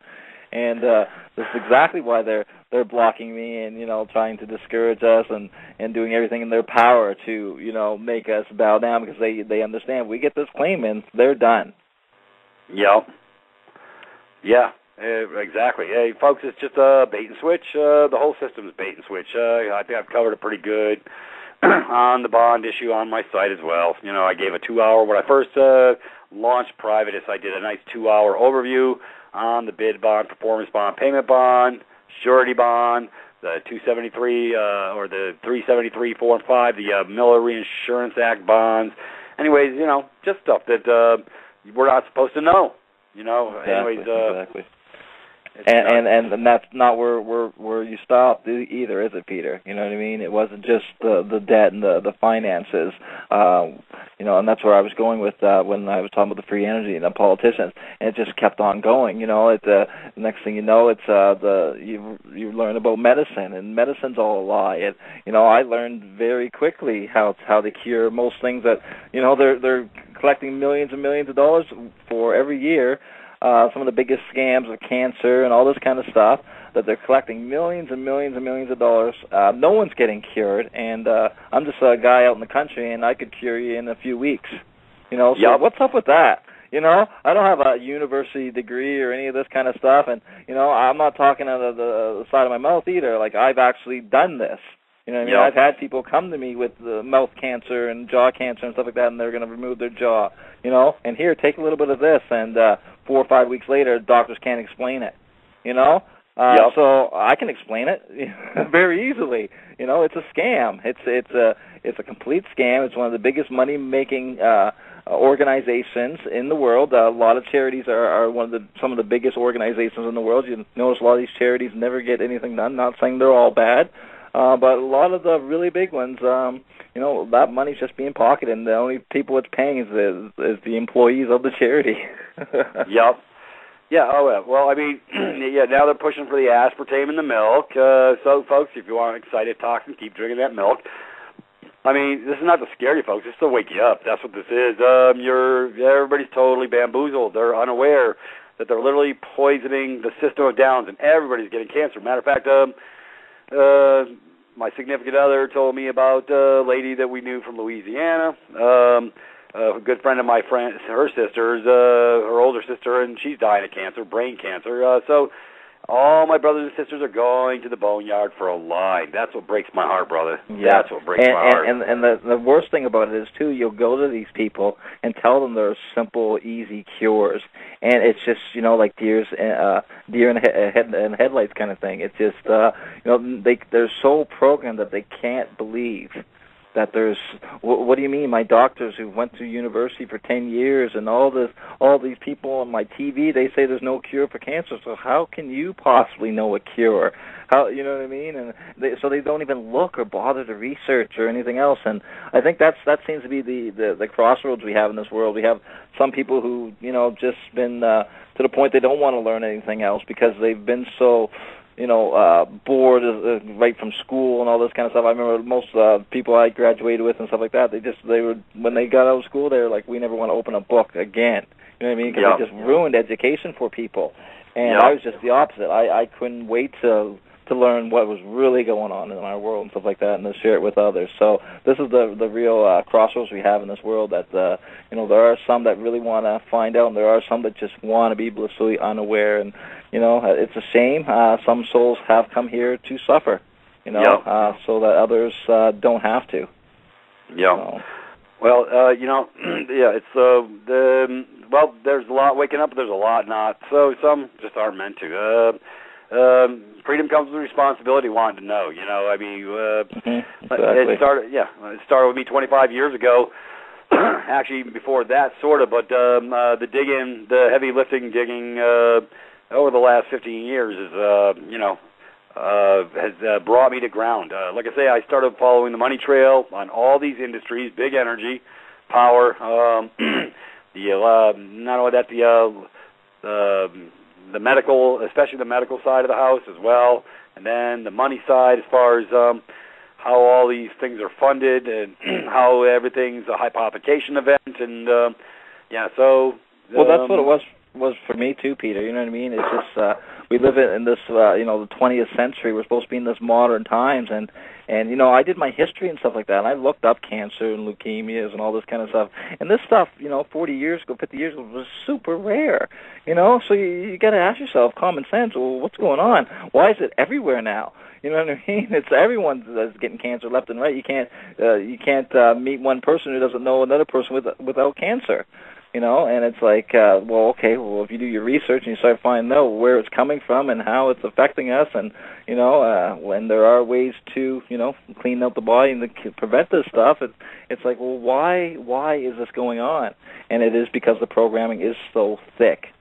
And this is exactly why they're blocking me and, trying to discourage us and doing everything in their power to, make us bow down, because they understand if we get this claim in, they're done. Yep. Yeah, exactly. Hey, folks, it's just a bait and switch. The whole system is bait and switch. I think I've covered it pretty good on the bond issue on my site as well. I gave a 2-hour, when I first launched Privatis, I did a nice 2-hour overview on the bid bond, performance bond, payment bond, surety bond, the 273 or the 373, 4 and 5, the Miller Reinsurance Act bonds. Anyways, just stuff that we're not supposed to know. Exactly. And that's not where you stop either, is it, Peter? You know what I mean? It wasn't just the debt and the finances, and that's where I was going with when I was talking about the free energy and the politicians, and it just kept on going. The next thing you know, it's you learn about medicine, and medicine's all a lie. I learned very quickly how to cure most things that they're collecting millions and millions of dollars for every year. Some of the biggest scams of cancer and all this kind of stuff, that they're collecting millions and millions and millions of dollars. No one's getting cured, and I'm just a guy out in the country, and I could cure you in a few weeks. So what's up with that? I don't have a university degree or any of this kind of stuff, and I'm not talking out of the side of my mouth either. Like, I've actually done this. You know what I mean? I've had people come to me with mouth cancer and jaw cancer and stuff like that, and they're going to remove their jaw. And here, take a little bit of this, and 4 or 5 weeks later, doctors can't explain it. So I can explain it very easily. It's a scam. It's a complete scam. It's one of the biggest money-making organizations in the world. A lot of charities are some of the biggest organizations in the world. You notice a lot of these charities never get anything done. Not saying they're all bad. But a lot of the really big ones, that money's just being pocketed, and the only people it's paying is the employees of the charity. Yep. Yeah, well, I mean, now they're pushing for the aspartame in the milk. So, folks, if you are excited toxin, keep drinking that milk. I mean, this is not to scare you, folks. This is to wake you up. That's what this is. Everybody's totally bamboozled. They're unaware that they're literally poisoning the system of Downs, and everybody's getting cancer. Matter of fact, my significant other told me about a lady that we knew from Louisiana, a good friend of my friend, her sister's, her older sister, and she's dying of cancer, brain cancer. So all my brothers and sisters are going to the boneyard for a line. That's what breaks my heart, brother. Yeah. That's what breaks my heart. And the worst thing about it is, too, you'll go to these people and tell them there's simple, easy cures. And it's just, like deer in headlights kind of thing. It's just, they're so programmed that they can't believe that there's, what do you mean? My doctors who went to university for 10 years and all these people on my TV, they say there's no cure for cancer. So how can you possibly know a cure? How, you know what I mean? And so they don't even look or bother to research or anything else. And I think that seems to be the crossroads we have in this world. We have some people who, just been to the point they don't want to learn anything else because they've been so bored right from school and all this kind of stuff. I remember most people I graduated with and stuff like that, they were when they got out of school, they were like, we never want to open a book again. You know what I mean? Because they just ruined education for people. And I was just the opposite. I couldn't wait to learn what was really going on in our world and stuff like that, and to share it with others. So this is the real crossroads we have in this world. That there are some that really want to find out, and there are some that just want to be blissfully unaware. And it's a shame. Some souls have come here to suffer. So that others don't have to. Yeah. So. Well, it's well, there's a lot waking up, but there's a lot not. So some just aren't meant to. Freedom comes with responsibility. Wanting to know, I mean, exactly. It started with me 25 years ago. Actually, before that, sort of. But the heavy lifting, digging over the last 15 years has brought me to ground. Like I say, I started following the money trail on all these industries, big energy, power. Not only that, the medical, especially the medical side of the house as well. and then the money side as far as how all these things are funded and how everything's a hypothecation event, and so. Well, that's what it was for me too, Peter. You know what I mean? It's just we live in this the 20th century. We're supposed to be in this modern times, and I did my history and stuff like that, and I looked up cancer and leukemias and all this kind of stuff. And this stuff, 40 years ago, 50 years ago, was super rare. So you got to ask yourself, common sense. Well, what's going on? Why is it everywhere now? You know what I mean? It's everyone that's getting cancer left and right. You can't meet one person who doesn't know another person without cancer. And it's like, if you do your research and you start finding out where it's coming from and how it's affecting us, and when there are ways to clean out the body and to prevent this stuff, it's like, well, why is this going on? And it is because the programming is so thick.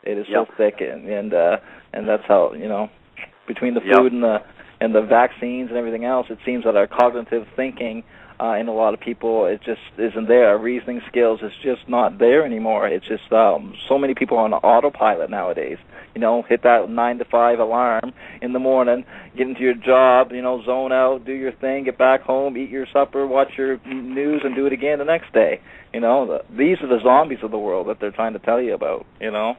It is so thick, and that's how between the food and the vaccines and everything else, it seems that our cognitive thinking. In a lot of people, it just isn't there. Our reasoning skills is just not there anymore. It's just so many people are on autopilot nowadays. Hit that 9 to 5 alarm in the morning, get into your job, zone out, do your thing, get back home, eat your supper, watch your news, and do it again the next day. These are the zombies of the world that they're trying to tell you about. Yeah.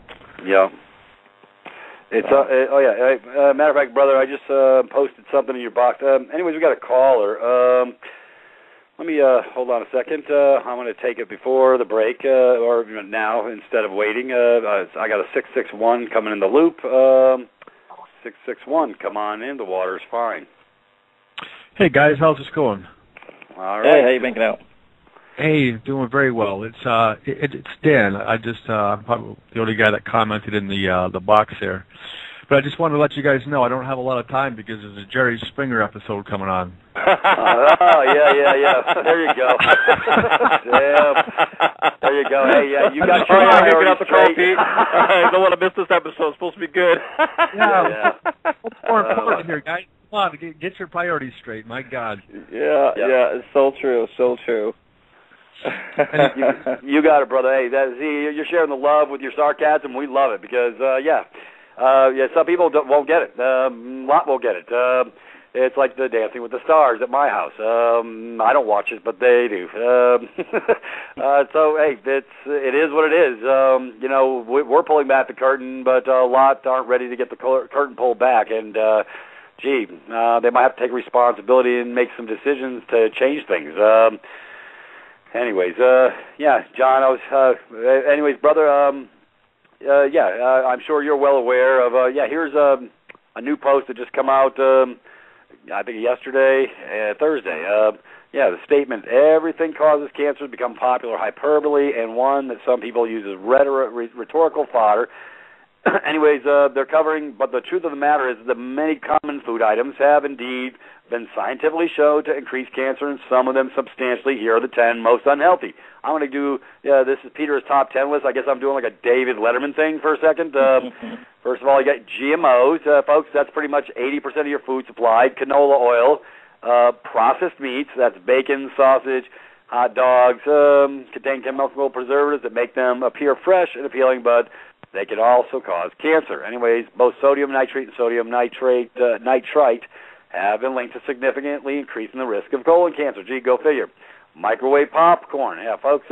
It's matter of fact, brother, I just posted something in your box. Anyways, we got a caller. Let me hold on a second. I'm going to take it before the break, or now instead of waiting. I got a 661 coming in the loop. 661, come on in. The water's fine. Hey guys, how's this going? All right. Hey, how you making out? Hey, doing very well. It's Dan. I'm probably the only guy that commented in the box there. But I just wanted to let you guys know I don't have a lot of time because there's a Jerry Springer episode coming on. Yeah. There you go. Damn. There you go. Hey, you got your priorities straight. Pete. I don't want to miss this episode. It's supposed to be good. Yeah. What's more important here, guys? Come on, get your priorities straight. My God. Yeah. It's so true. So true. You got it, brother. Hey, you're sharing the love with your sarcasm. We love it because, some people won't get it. A lot won't get it. It's like the Dancing with the Stars at my house. I don't watch it, but they do. So, hey, it is what it is. We're pulling back the curtain, but a lot aren't ready to get the curtain pulled back. And, they might have to take responsibility and make some decisions to change things. Anyways, John, anyways, brother, I'm sure you're well aware of, here's a new post that just come out, I think yesterday, Thursday. The statement, everything causes cancer to become popular hyperbole, and one that some people use as rhetorical fodder. Anyways, they're covering, but the truth of the matter is that many common food items have indeed been scientifically shown to increase cancer, and some of them substantially. Here are the 10 most unhealthy. I'm going to do, this is Peter's top 10 list. I guess I'm doing like a David Letterman thing for a second. First of all, you got GMOs. Folks, that's pretty much 80% of your food supply. Canola oil, processed meats, that's bacon, sausage, hot dogs, contain chemical preservatives that make them appear fresh and appealing, but they can also cause cancer. Anyways, both sodium nitrate and sodium nitrite have been linked to significantly increasing the risk of colon cancer. Gee, go figure. Microwave popcorn. Yeah, folks,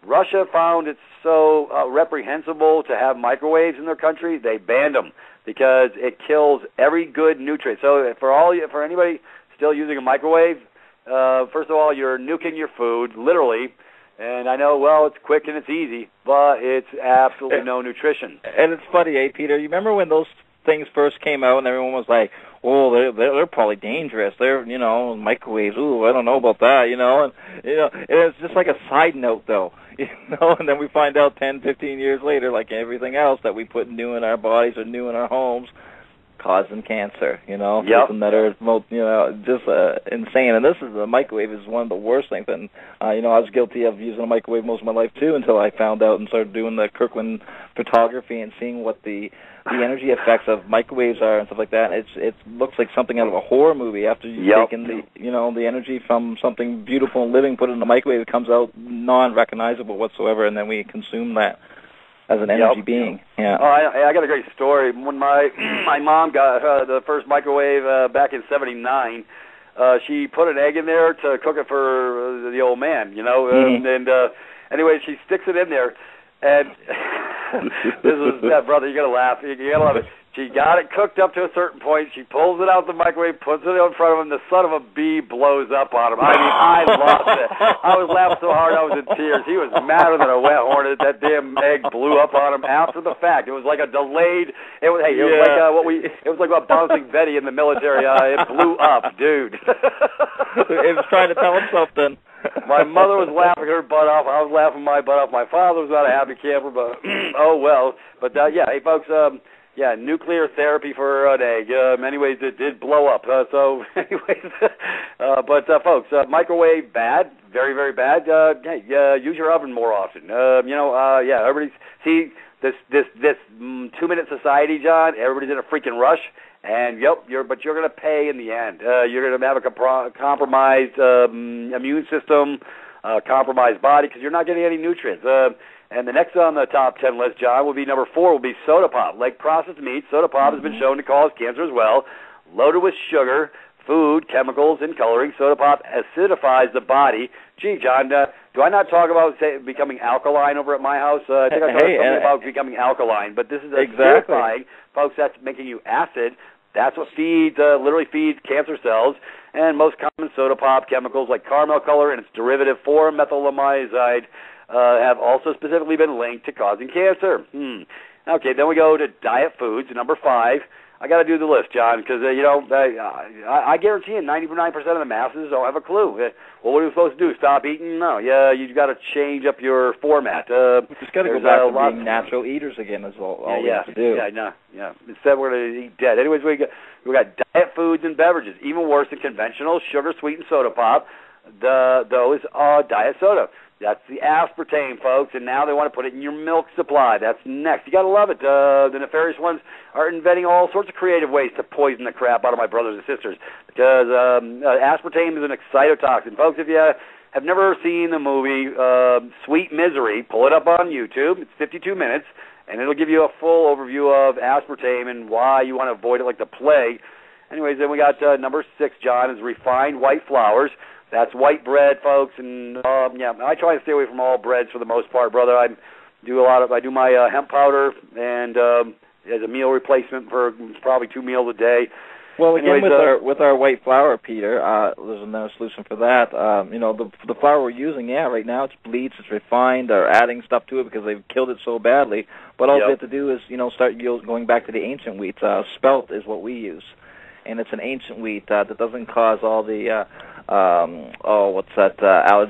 Russia found it so reprehensible to have microwaves in their country, they banned them because it kills every good nutrient. So for anybody still using a microwave, first of all, you're nuking your food, literally. And I know, it's quick and it's easy, but it's absolutely no nutrition. And it's funny, Peter, you remember when those things first came out and everyone was like, they're probably dangerous. They're, microwaves. Ooh, I don't know about that, And, it's just like a side note, though, and then we find out 10, 15 years later, like everything else that we put new in our bodies or new in our homes, causing cancer, something that are, just insane. And the microwave is one of the worst things. And, I was guilty of using a microwave most of my life, too, until I found out and started doing the Kirkland photography and seeing what the energy effects of microwaves are and stuff like that. It looks like something out of a horror movie. After you've taken the energy from something beautiful and living, put it in the microwave, it comes out non-recognizable whatsoever, and then we consume that. as an energy being. Yeah. Oh, I got a great story. When my mom got the first microwave back in '79, she put an egg in there to cook it for the old man, you know. Anyway, she sticks it in there, and this is brother. You gotta laugh. You gotta love it. She got it cooked up to a certain point. She pulls it out the microwave, puts it in front of him. The son of a bee blows up on him. I mean, I lost it. I was laughing so hard I was in tears. He was madder than a wet hornet. That damn egg blew up on him after the fact. It was like a delayed. It was like It was like a bouncing Betty in the military. It blew up, dude. It was trying to tell him something. My mother was laughing her butt off. I was laughing my butt off. My father was not a happy camper, but oh well. But yeah, hey folks. Yeah, nuclear therapy for an egg. Anyways, it did blow up. So, anyways, but folks, microwave bad, very, very bad. Hey, use your oven more often. Yeah, everybody's see this 2-minute society, John. Everybody's in a freaking rush, and you're going to pay in the end. You're going to have a compromised immune system, compromised body because you're not getting any nutrients. And the next on the top 10 list, John, will be number 4, will be soda pop. Like processed meat, soda pop has been shown to cause cancer as well. Loaded with sugar, food, chemicals, and coloring, soda pop acidifies the body. Gee, John, do I not talk about becoming alkaline over at my house? I think I talked something about becoming alkaline, but this is acidifying. Folks, that's making you acid. That's what literally feeds cancer cells. And most common soda pop chemicals like caramel color and its derivative 4-methylamizide have also specifically been linked to causing cancer. Okay, then we go to diet foods, number 5. I got to do the list, John, because, I guarantee you 99% of the masses don't have a clue. Well, what are we supposed to do, stop eating? No, you've got to change up your format. We just got to go back to being natural eaters again is all we have to do. Yeah. Instead, we're going to eat dead. Anyways, we got diet foods and beverages, even worse than conventional sugar-sweetened soda pop. Those are diet soda. That's the aspartame, folks, and now they want to put it in your milk supply. That's next. You got to love it. The nefarious ones are inventing all sorts of creative ways to poison the crap out of my brothers and sisters because aspartame is an excitotoxin. Folks, if you have never seen the movie Sweet Misery, pull it up on YouTube. It's 52 minutes, and it'll give you a full overview of aspartame and why you want to avoid it like the plague. Anyways, then we got number 6, John, is refined white flours. That's white bread, folks, and I try to stay away from all breads for the most part, brother. I do my hemp powder and as a meal replacement for probably 2 meals a day. Well, again, with our white flour, Peter, there's another solution for that. The flour we're using, right now it's bleached, it's refined. They're adding stuff to it because they've killed it so badly. But all we have to do is, start going back to the ancient wheat. Spelt is what we use. And it's an ancient wheat that doesn't cause all the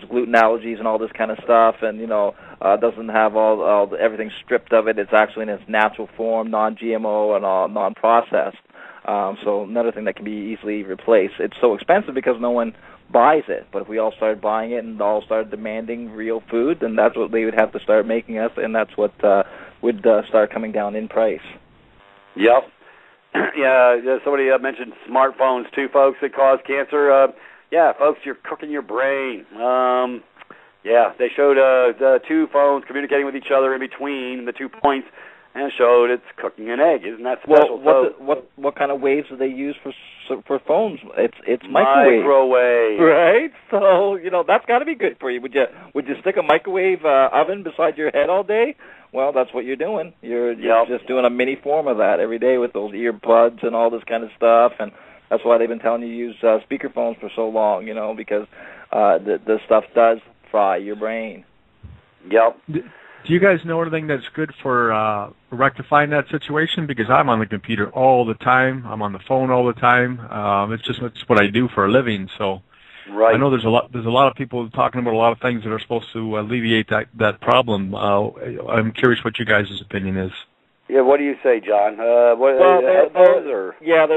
gluten allergies and all this kind of stuff, and doesn't have everything stripped of it. It's actually in its natural form, non-GMO and all non-processed. So another thing that can be easily replaced. It's so expensive because no one buys it. But if we all started buying it and all started demanding real food, then that's what they would have to start making us, and that's what would start coming down in price. Yep. Yeah, somebody mentioned smartphones too, folks, that cause cancer. Folks, you're cooking your brain. They showed the 2 phones communicating with each other in between the 2 points, and showed it's cooking an egg. Isn't that special? Well, what kind of waves do they use for phones? It's microwave. Microwave, right? So that's got to be good for you. Would you stick a microwave oven beside your head all day? Well, that's what you're doing. You're just doing a mini form of that every day with those earbuds and all this kind of stuff, and that's why they've been telling you to use speakerphones for so long, because the stuff does fry your brain. Yep. Do you guys know anything that's good for rectifying that situation? Because I'm on the computer all the time. I'm on the phone all the time. It's what I do for a living, so... Right. I know there's a lot of people talking about a lot of things that are supposed to alleviate that problem. I'm curious what you guys' opinion is. Yeah, what do you say, John? There's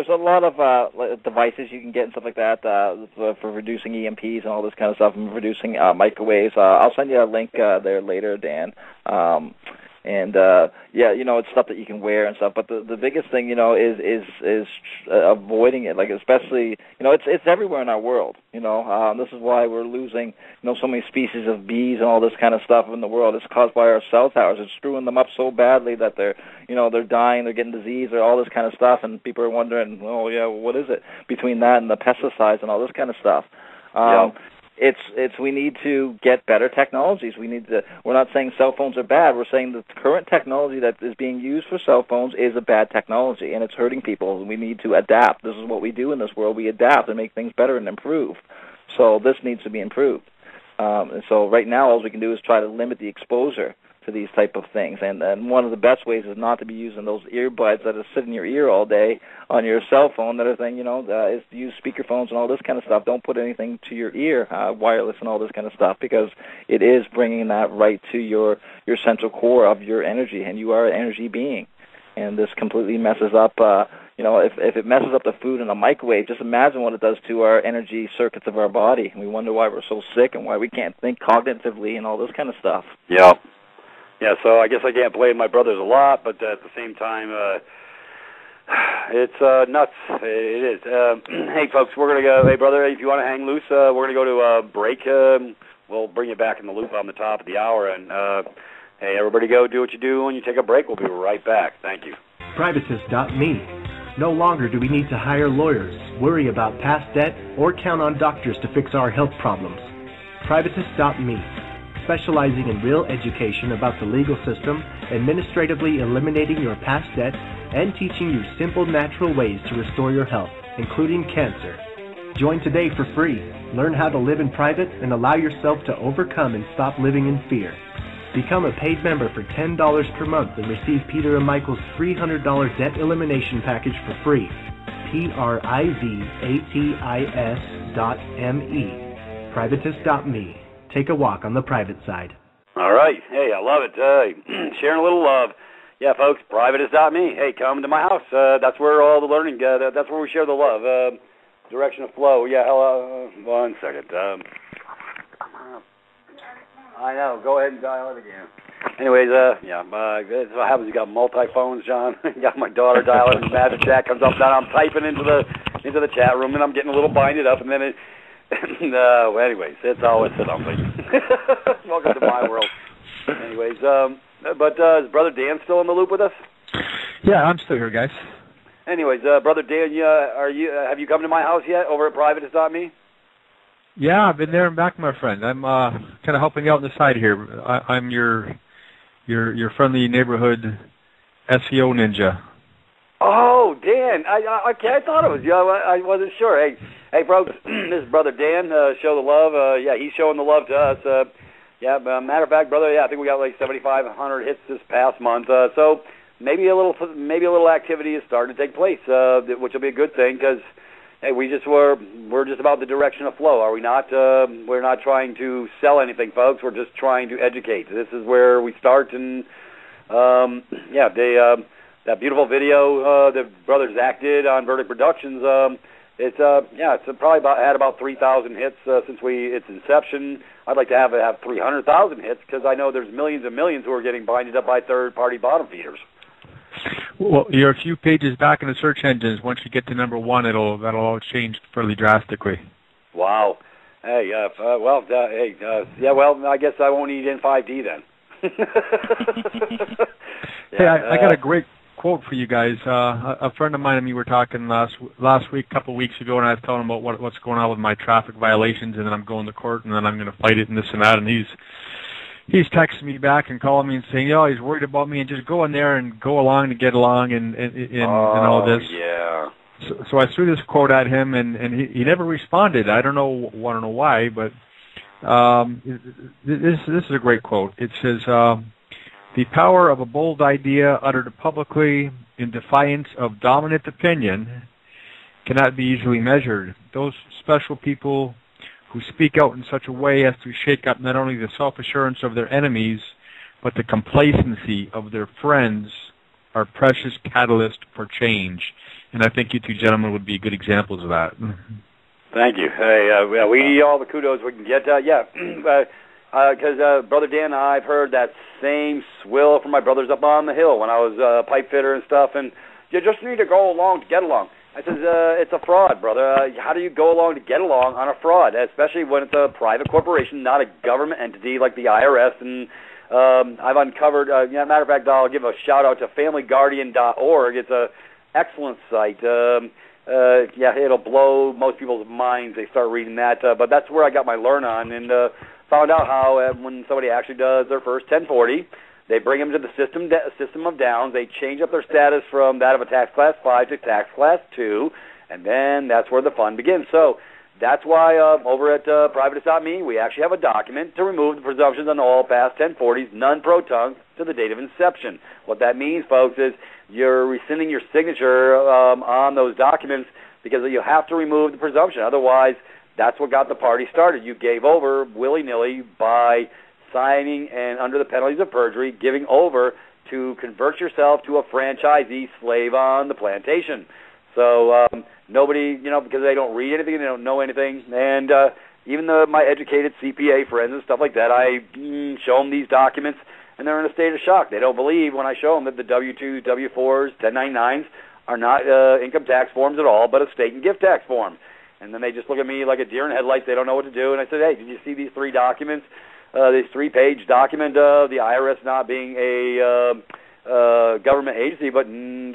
a lot of devices you can get and stuff like that for reducing EMPs and all this kind of stuff, and reducing microwaves. I'll send you a link there later, Dan. And it's stuff that you can wear and stuff. But the biggest thing, is avoiding it. Like especially, it's everywhere in our world. This is why we're losing, so many species of bees and all this kind of stuff in the world. It's caused by our cell towers. It's screwing them up so badly that they're dying, they're getting disease, or all this kind of stuff. And people are wondering, what is it between that and the pesticides and all this kind of stuff? We need to get better technologies. We're not saying cell phones are bad. We're saying that the current technology that is being used for cell phones is a bad technology, and it's hurting people, and we need to adapt. This is what we do in this world. We adapt and make things better and improve. So this needs to be improved. And so right now all we can do is try to limit the exposure to these type of things. And one of the best ways is not to be using those earbuds that are sitting in your ear all day on your cell phone. Another thing, is to use speakerphones and all this kind of stuff. Don't put anything to your ear, wireless and all this kind of stuff, because it is bringing that right to your central core of your energy, and you are an energy being. And this completely messes up, if it messes up the food in a microwave, just imagine what it does to our energy circuits of our body. And we wonder why we're so sick and why we can't think cognitively and all this kind of stuff. Yeah. Yeah, so I guess I can't blame my brothers a lot, but at the same time, it's nuts. It is. Hey, folks, we're going to go. Hey, brother, if you want to hang loose, we're going to go to a break. We'll bring you back in the loop on the top of the hour. And, hey, everybody go do what you do. When you take a break, we'll be right back. Thank you. Privatis.Me. No longer do we need to hire lawyers, worry about past debt, or count on doctors to fix our health problems. Privatis.me. Specializing in real education about the legal system, administratively eliminating your past debt, and teaching you simple, natural ways to restore your health, including cancer. Join today for free. Learn how to live in private and allow yourself to overcome and stop living in fear. Become a paid member for $10 per month and receive Peter and Michael's $300 debt elimination package for free. Privatis.me. Privatis.me. Take a walk on the private side. All right. Hey, I love it. Sharing a little love. Yeah, folks, Privatis.me. Hey, come to my house. That's where all the learning, that's where we share the love. Direction of flow. Yeah, hello. 1 second. I know. Go ahead and dial it again. Anyways, that's what happens. You got multi-phones, John. You got my daughter dialing, and magic chat comes up, down. I'm typing into the chat room, and I'm getting a little binded up, and then it... No, anyways, it's always something. Welcome to my world. Anyways, but is Brother Dan still in the loop with us? Yeah, I'm still here, guys. Anyways, Brother Dan, have you come to my house yet over at Privatis.me? Yeah, I've been there and back, my friend. I'm kind of helping you out on the side here. I'm your friendly neighborhood SEO ninja. Oh, Dan, I thought it was you. I wasn't sure. Hey, folks, this is Brother Dan. Show the love. He's showing the love to us. Matter of fact, brother, I think we got like 7,500 hits this past month. So maybe a little activity is starting to take place, which will be a good thing because hey, we're just about the direction of flow, are we not? We're not trying to sell anything, folks. We're just trying to educate. This is where we start, and that beautiful video that Brother Zach did on Verdict Productions. It's probably had about 3,000 hits since its inception. I'd like to have 300,000 hits because I know there's millions and millions who are getting binded up by third-party bottom feeders. Well, you're a few pages back in the search engines. Once you get to number one, that'll all change fairly drastically. Wow. Hey, I guess I won't need N5D then. Hey, I got a great quote for you guys. A friend of mine and me were talking last week, a couple of weeks ago, and I was telling him about what's going on with my traffic violations, and then I'm going to court, and then I'm going to fight it, and this and that, and he's texting me back and calling me and saying, he's worried about me, and just go in there and go along to get along and all this. Yeah. So I threw this quote at him, and he never responded. I don't know why, but this is a great quote. It says, "The power of a bold idea uttered publicly in defiance of dominant opinion cannot be easily measured. Those special people who speak out in such a way as to shake up not only the self-assurance of their enemies, but the complacency of their friends are precious catalysts for change." And I think you two gentlemen would be good examples of that. Thank you. Hey, we need all the kudos we can get. because Brother Dan and I've heard that same swill from my brothers up on the hill when I was a pipe fitter and stuff, and you just need to go along to get along. I says, it's a fraud, brother. How do you go along to get along on a fraud, especially when it's a private corporation, not a government entity like the IRS? And I've uncovered, matter of fact, I'll give a shout-out to FamilyGuardian.org. It's an excellent site. It'll blow most people's minds. They start reading that. But that's where I got my learn on, and found out how when somebody actually does their first 1040, they bring them to the system of downs. They change up their status from that of a tax class 5 to tax class 2, and then that's where the fun begins. So that's why over at Privatis.Me, we actually have a document to remove the presumptions on all past 1040s, none pro-tunc, to the date of inception. What that means, folks, is you're rescinding your signature on those documents because you have to remove the presumption. Otherwise, that's what got the party started. You gave over willy-nilly by signing and under the penalties of perjury, giving over to convert yourself to a franchisee slave on the plantation. So nobody, because they don't read anything, they don't know anything, and even my educated CPA friends and stuff like that, I show them these documents, and they're in a state of shock. They don't believe when I show them that the W-2s, W-4s, 1099s are not income tax forms at all, but estate and gift tax forms. And then they just look at me like a deer in headlights. They don't know what to do. And I said, hey, did you see these 3 documents? This 3-page document of the IRS not being a government agency, but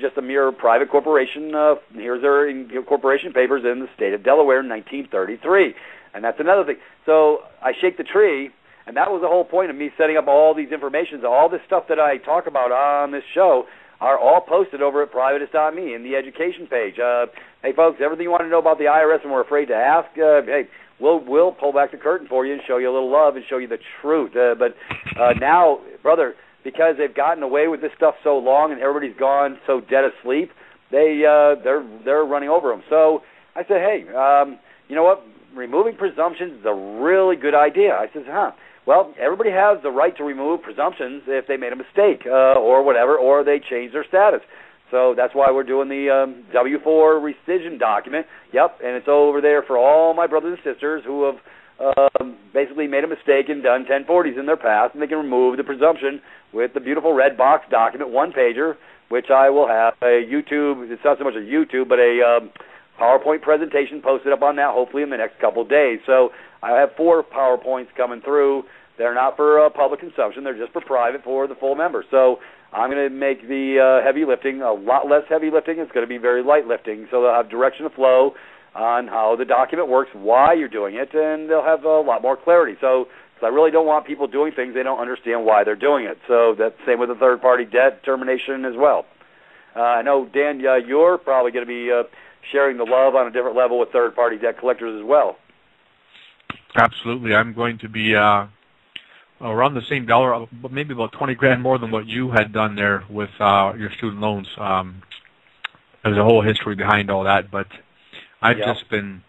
just a mere private corporation. Here's their corporation papers in the state of Delaware in 1933. And that's another thing. So I shake the tree, and that was the whole point of me setting up all these informations. All this stuff that I talk about on this show are all posted over at Privatis.me in the education page. Hey, folks, everything you want to know about the IRS and we're afraid to ask, hey, we'll pull back the curtain for you and show you a little love and show you the truth. But now, brother, because they've gotten away with this stuff so long and everybody's gone so dead asleep, they're running over them. So I said, hey, you know what? Removing presumptions is a really good idea. I says, well, everybody has the right to remove presumptions if they made a mistake or whatever, or they change their status. So that's why we're doing the W-4 rescission document. Yep, and it's over there for all my brothers and sisters who have basically made a mistake and done 1040s in their past, and they can remove the presumption with the beautiful red box document, 1-pager, which I will have a YouTube, it's not so much a YouTube, but a PowerPoint presentation posted up on that hopefully in the next couple of days. So I have 4 PowerPoints coming through. They're not for public consumption. They're just for private for the full members. So I'm going to make the heavy lifting a lot less heavy lifting. It's going to be very light lifting. So they'll have direction of flow on how the document works, why you're doing it, and they'll have a lot more clarity. So I really don't want people doing things they don't understand why they're doing it. So that's the same with the third-party debt termination as well. I know, Dan, you're probably going to be sharing the love on a different level with third-party debt collectors as well. Absolutely. I'm going to be around the same dollar, but maybe about 20 grand more than what you had done there with your student loans. There's a whole history behind all that, but I've just been,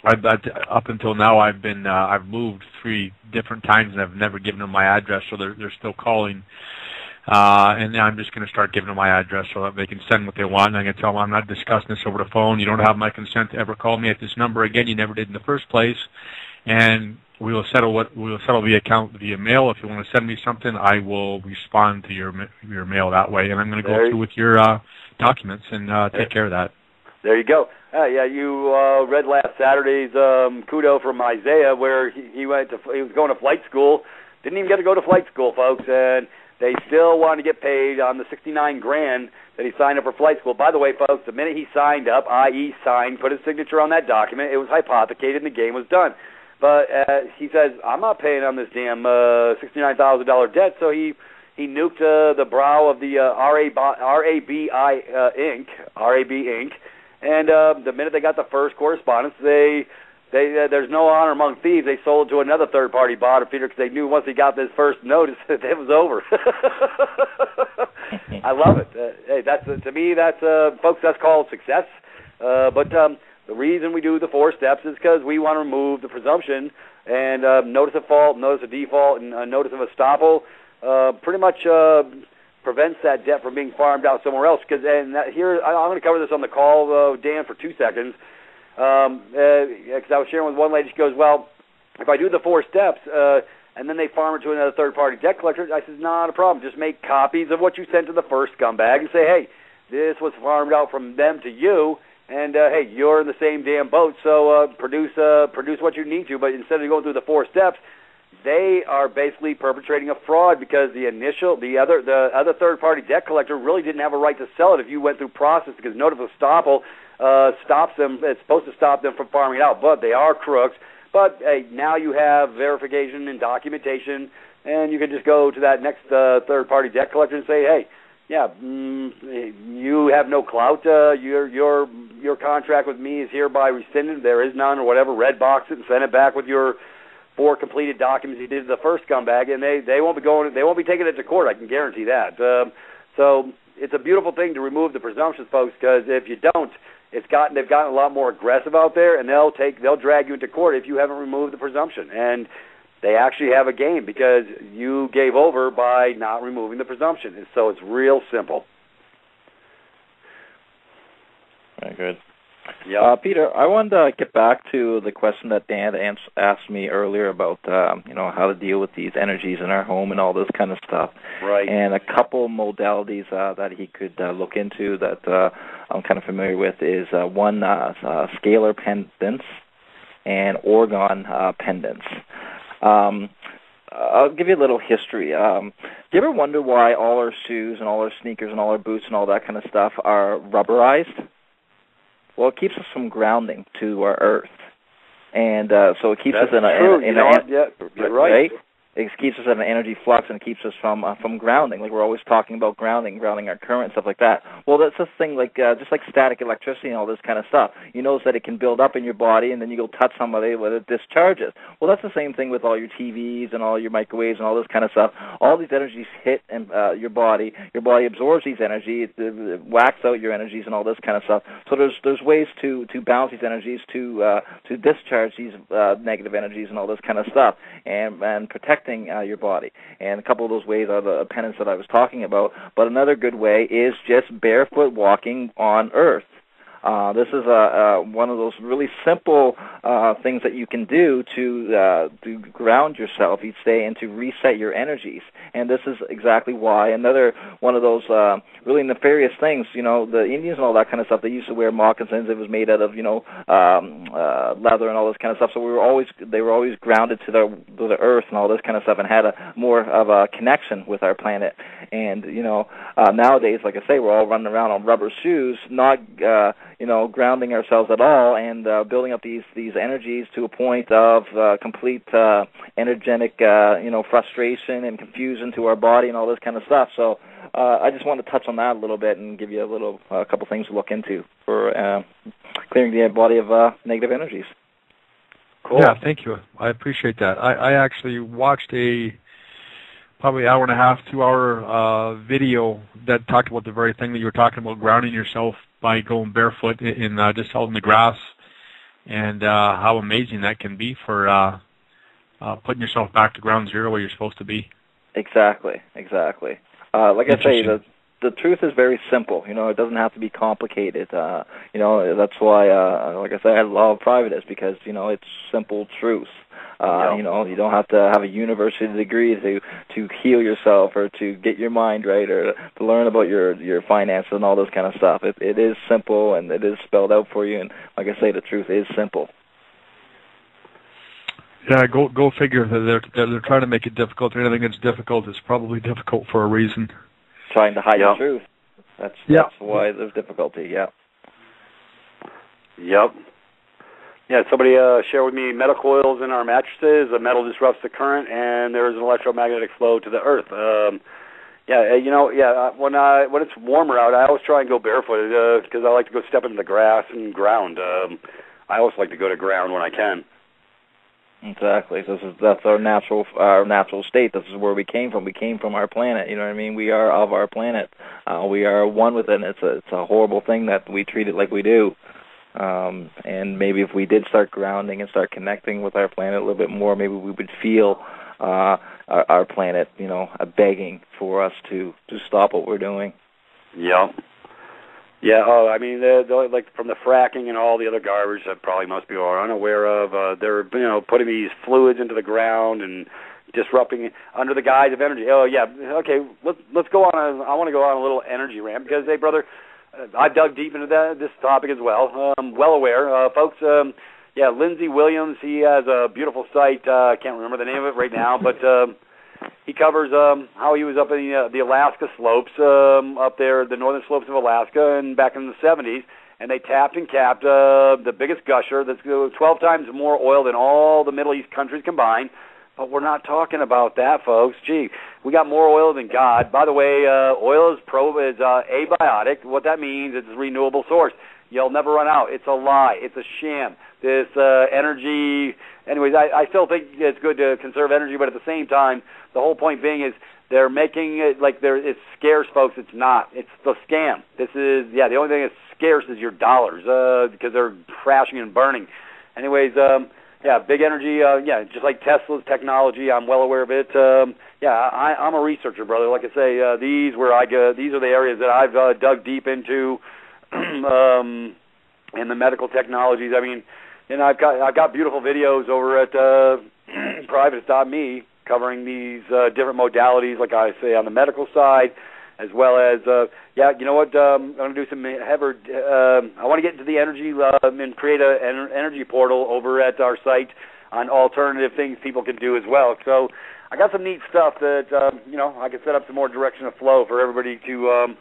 up until now, I've moved 3 different times, and I've never given them my address, so they're still calling. And I'm just going to start giving them my address so that they can send what they want. And I'm going to tell them I'm not discussing this over the phone. You don't have my consent to ever call me at this number again. You never did in the first place. And we will settle the account via mail. If you want to send me something, I will respond to your mail that way. And I'm going to go through with your documents and take care of that. There you go. You read last Saturday's kudo from Isaiah, where he was going to flight school. Didn't even get to go to flight school, folks, and they still wanted to get paid on the $69 grand that he signed up for flight school. By the way, folks, the minute he signed up, i.e. signed, put his signature on that document, it was hypothecated and the game was done. But he says, I'm not paying on this damn $69,000 debt, so he nuked the brow of the RAB Inc., and the minute they got the first correspondence, there's no honor among thieves. They sold to another third-party bottom feeder because they knew once he got this first notice that it was over. I love it. Hey, to me, folks, that's called success. But the reason we do the 4 steps is because we want to remove the presumption and notice of fault, notice of default, and notice of estoppel. Pretty much prevents that debt from being farmed out somewhere else. Here, I'm going to cover this on the call, Dan, for 2 seconds. Because I was sharing with one lady, she goes, well, if I do the 4 steps, and then they farm it to another third-party debt collector. I said, not a problem. Just make copies of what you sent to the first scumbag and say, hey, this was farmed out from them to you, and, hey, you're in the same damn boat, so produce what you need to. But instead of going through the 4 steps, they are basically perpetrating a fraud because the other third-party debt collector really didn't have a right to sell it if you went through process, because notice estoppel stops them. It's supposed to stop them from farming it out, but they are crooks. But hey, now you have verification and documentation, and you can just go to that next third-party debt collector and say, hey, yeah, you have no clout. Your contract with me is hereby rescinded. There is none, or whatever. Red box it and send it back with your 4 completed documents you did to the first scumbag, and they won't be taking it to court. I can guarantee that. So it's a beautiful thing to remove the presumptions, folks, because if you don't, they've gotten a lot more aggressive out there, and they'll drag you into court if you haven't removed the presumption. And they actually have a game because you gave over by not removing the presumption. And so it's real simple. Very good. Yeah. Peter, I wanted to get back to the question that Dan asked me earlier about, how to deal with these energies in our home and all this kind of stuff. Right. And a couple modalities that he could look into that I'm kind of familiar with is one scalar pendants and orgone pendants. I'll give you a little history. Do you ever wonder why all our shoes and all our sneakers and all our boots and all that kind of stuff are rubberized? Well, it keeps us from grounding to our earth, and so it keeps us in you're right. It keeps us in an energy flux, and it keeps us from grounding. Like we're always talking about grounding our current, stuff like that. Well, that's the thing, like just like static electricity and all this kind of stuff. You notice that it can build up in your body, and then you go touch somebody where it discharges. Well, that's the same thing with all your TVs and all your microwaves and all this kind of stuff. All these energies hit your body. Your body absorbs these energies, it whacks out your energies and all this kind of stuff. So there's ways to balance these energies, to discharge these negative energies and all this kind of stuff, and protect your body. And a couple of those ways are the pendants that I was talking about. But another good way is just barefoot walking on earth. This is one of those really simple things that you can do to ground yourself each day and to reset your energies. And this is exactly why another one of those really nefarious things, the Indians and all that kind of stuff, they used to wear moccasins. It was made out of, leather and all this kind of stuff. So they were always grounded to the earth and all this kind of stuff, and had more of a connection with our planet. And, nowadays, like I say, we're all running around on rubber shoes, not grounding ourselves at all, and building up these energies to a point of complete energetic, frustration and confusion to our body and all this kind of stuff. So I just want to touch on that a little bit and give you a couple things to look into for clearing the body of negative energies. Cool. Yeah, thank you. I appreciate that. I actually watched a probably hour and a half, 2 hour video that talked about the very thing that you were talking about, grounding yourself by going barefoot in just out in the grass, and how amazing that can be for putting yourself back to ground zero where you're supposed to be. Exactly. Like I say, the truth is very simple. It doesn't have to be complicated. That's why, like I say, I love Privatis, because it's simple truth. You don't have to have a university degree to heal yourself, or to get your mind right, or to learn about your finances and all this kind of stuff. It is simple, and it is spelled out for you. And like I say, the truth is simple. Yeah, go figure. They're trying to make it difficult. Anything that's difficult is probably difficult for a reason. Trying to hide the truth. That's why there's difficulty. Yeah. Yep. Yeah, somebody shared with me metal coils in our mattresses. The metal disrupts the current, and there is an electromagnetic flow to the earth. When it's warmer out, I always try and go barefooted because I like to go step into the grass and ground. I always like to go to ground when I can. Exactly. That's our natural state. This is where we came from. We came from our planet. You know what I mean? We are of our planet. We are one with it. It's a horrible thing that we treat it like we do. And maybe if we did start grounding and start connecting with our planet a little bit more, maybe we would feel our planet, begging for us to stop what we're doing. Yeah. Yeah, like from the fracking and all the other garbage that probably most people are unaware of, they're putting these fluids into the ground and disrupting under the guise of energy. Oh yeah, okay. Let's go on. I want to go on a little energy rant because, hey, brother, I've dug deep into this topic as well. Well aware, folks. Yeah, Lindsey Williams. He has a beautiful site. I can't remember the name of it right now, but he covers how he was up in the Alaska slopes, up there, the northern slopes of Alaska, and back in the 70s. And they tapped and capped the biggest gusher that's 12 times more oil than all the Middle East countries combined. But we're not talking about that, folks. Gee, we got more oil than God. By the way, oil is abiotic. What that means is it's a renewable source. You'll never run out. It's a lie. It's a sham. This energy, anyways, I still think it's good to conserve energy, but at the same time, the whole point being is they're making it like it's scarce, folks. It's not. It's the scam. This is, the only thing that's scarce is your dollars because they're crashing and burning. Anyways, big energy, just like Tesla's technology, I'm well aware of it. I'm a researcher, brother. Like I say, these are the areas that I've dug deep into, in the medical technologies. I mean, and I've got beautiful videos over at Privatis.Me covering these different modalities, like I say, on the medical side, as well as, you know what, I'm going to do some I want to get into the energy and create an energy portal over at our site on alternative things people can do as well. So I got some neat stuff that, I can set up some more direction of flow for everybody to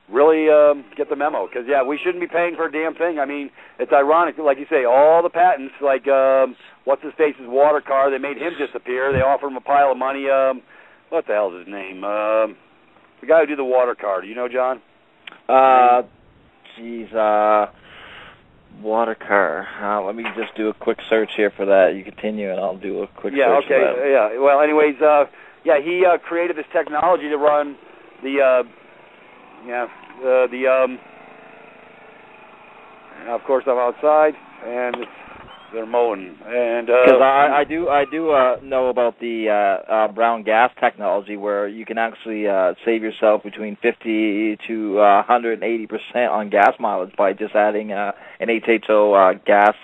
really get the memo. Because, we shouldn't be paying for a damn thing. I mean, it's ironic, like you say, all the patents, like what's-his-face's water car, they made him disappear. They offered him a pile of money. What the hell's his name? The guy who did the water car. Do you know, John? Water car. Let me just do a quick search here for that. You continue, and I'll do a quick search for that. Yeah. Well, anyways, he created this technology to run of course, I'm outside, and they're mowing, and because I do know about the brown gas technology, where you can actually save yourself between 50 to 180% on gas mileage by just adding an HHO gas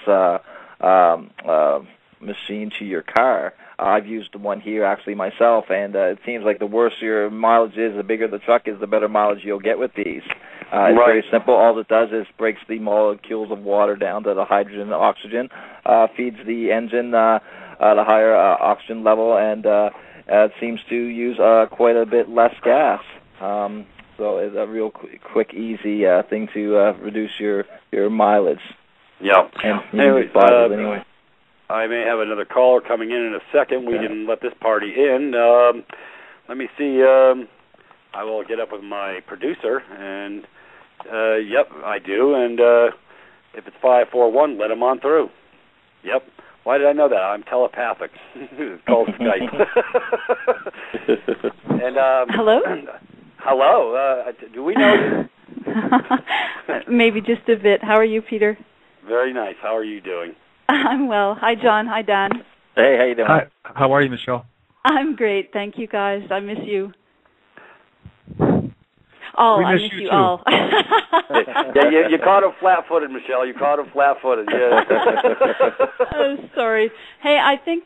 machine to your car. I've used one here actually myself, and it seems like the worse your mileage is, the bigger the truck is, the better mileage you'll get with these. It's very simple. All it does is breaks the molecules of water down to the hydrogen and oxygen, feeds the engine the higher oxygen level, and it seems to use quite a bit less gas. So it's a real quick, easy thing to reduce your mileage. Yeah. And anyway. I may have another caller coming in a second. We can let this party in. Let me see. I will get up with my producer, and yep, I do. And if it's 541, let him on through. Yep. Why did I know that? I'm telepathic. It's called Skype. And hello. Hello. Do we know you? Maybe just a bit. How are you, Peter? Very nice. How are you doing? I'm well. Hi, John. Hi, Dan. Hey, how you doing? Hi. How are you, Michelle? I'm great. Thank you, guys. I miss you. I miss you too. all. You caught him flat-footed, Michelle. You caught him flat-footed. Yeah. Oh, sorry. Hey, I think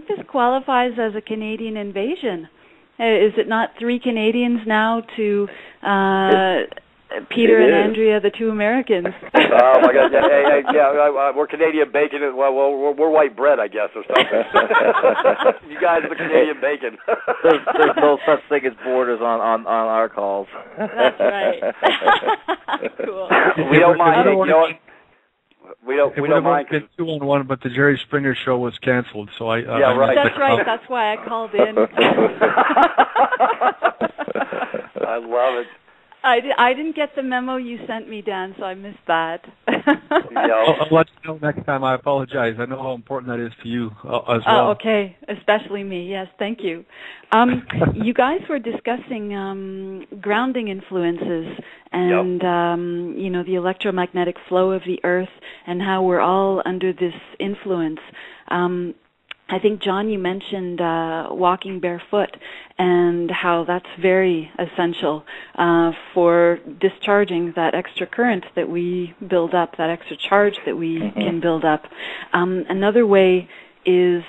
this qualifies as a Canadian invasion. Is it not 3 Canadians now to Peter and Andrea, the 2 Americans? Oh my God! Yeah, we're Canadian bacon. Well, we're white bread, I guess, or something. You guys are the Canadian bacon. There's no such thing as borders on our calls. That's right. Cool. We don't mind. We don't mind. It would have been 2-on-1, but the Jerry Springer show was canceled, so I. Right. That's right. That's why I called in. I love it. I didn't get the memo you sent me, Dan, so I missed that. I'll let you know next time. I apologize. I know how important that is to you as well. Oh, okay. Especially me. Yes, thank you. You guys were discussing grounding influences and, the electromagnetic flow of the Earth and how we're all under this influence. I think, John, you mentioned walking barefoot and how that's very essential for discharging that extra current that we build up, that extra charge that we can build up. Another way is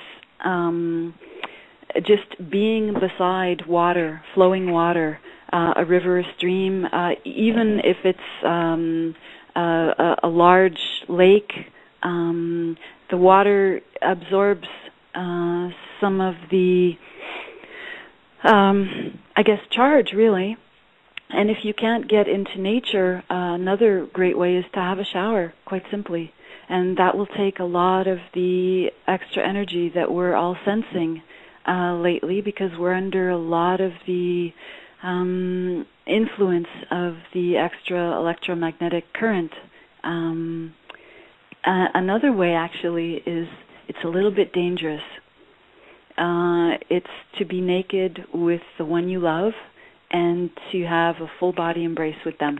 just being beside water, flowing water, a river, a stream, even if it's a large lake, the water absorbs some of the, I guess, charge, really. And if you can't get into nature, another great way is to have a shower, quite simply. And that will take a lot of the extra energy that we're all sensing lately, because we're under a lot of the influence of the extra electromagnetic current. Another way, actually, is it's a little bit dangerous. It's to be naked with the one you love and to have a full body embrace with them.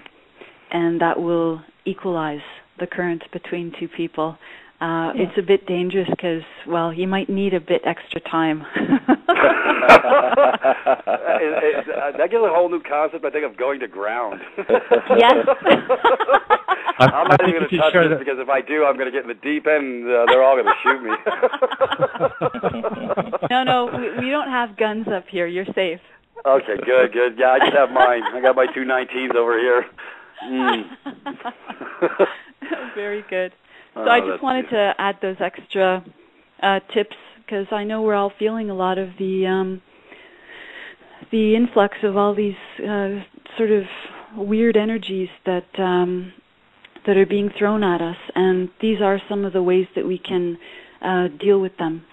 And that will equalize the current between two people. It's a bit dangerous because, well, you might need a bit extra time. That gives a whole new concept, I think, of going to ground. Yes. I'm not even going to touch this because if I do, I'm going to get in the deep end and they're all going to shoot me. No, we don't have guns up here. You're safe. Okay, good. Yeah, I just have mine. I got my 219s over here. Very good. So I just wanted to add those extra tips because I know we're all feeling a lot of the influx of all these sort of weird energies that are being thrown at us, and these are some of the ways that we can deal with them.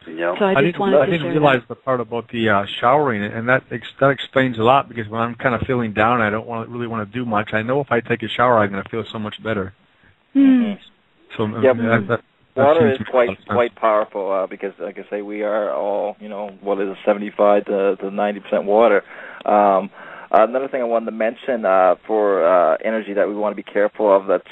Yeah. So I didn't realize the part about the showering, and that explains a lot, because when I'm kind of feeling down, I don't really want to do much. I know if I take a shower, I'm going to feel so much better. So water is quite powerful because, like I say, we are all, what is it, 75 to 90% water. Another thing I wanted to mention for energy that we want to be careful of that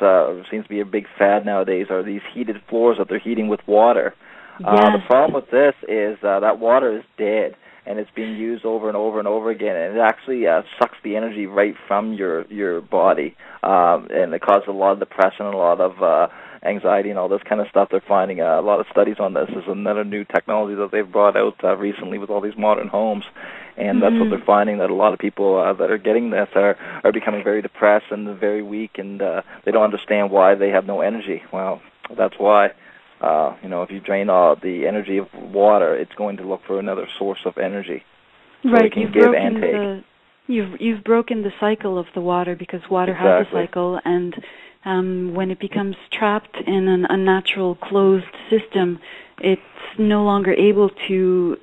seems to be a big fad nowadays are these heated floors that they're heating with water. Yes. The problem with this is that water is dead, and it's being used over and over and over again, and it actually sucks the energy right from your body, and it causes a lot of depression and a lot of anxiety and all this kind of stuff. They're finding a lot of studies on this. There's another new technology that they've brought out recently with all these modern homes, and that's what they're finding, that a lot of people that are getting this are becoming very depressed and very weak, and they don't understand why they have no energy. Well, that's why. If you drain all the energy of water, it's going to look for another source of energy. So right, it can give and take. You've broken the cycle of the water, because water has a cycle, and when it becomes trapped in an unnatural closed system, it's no longer able to,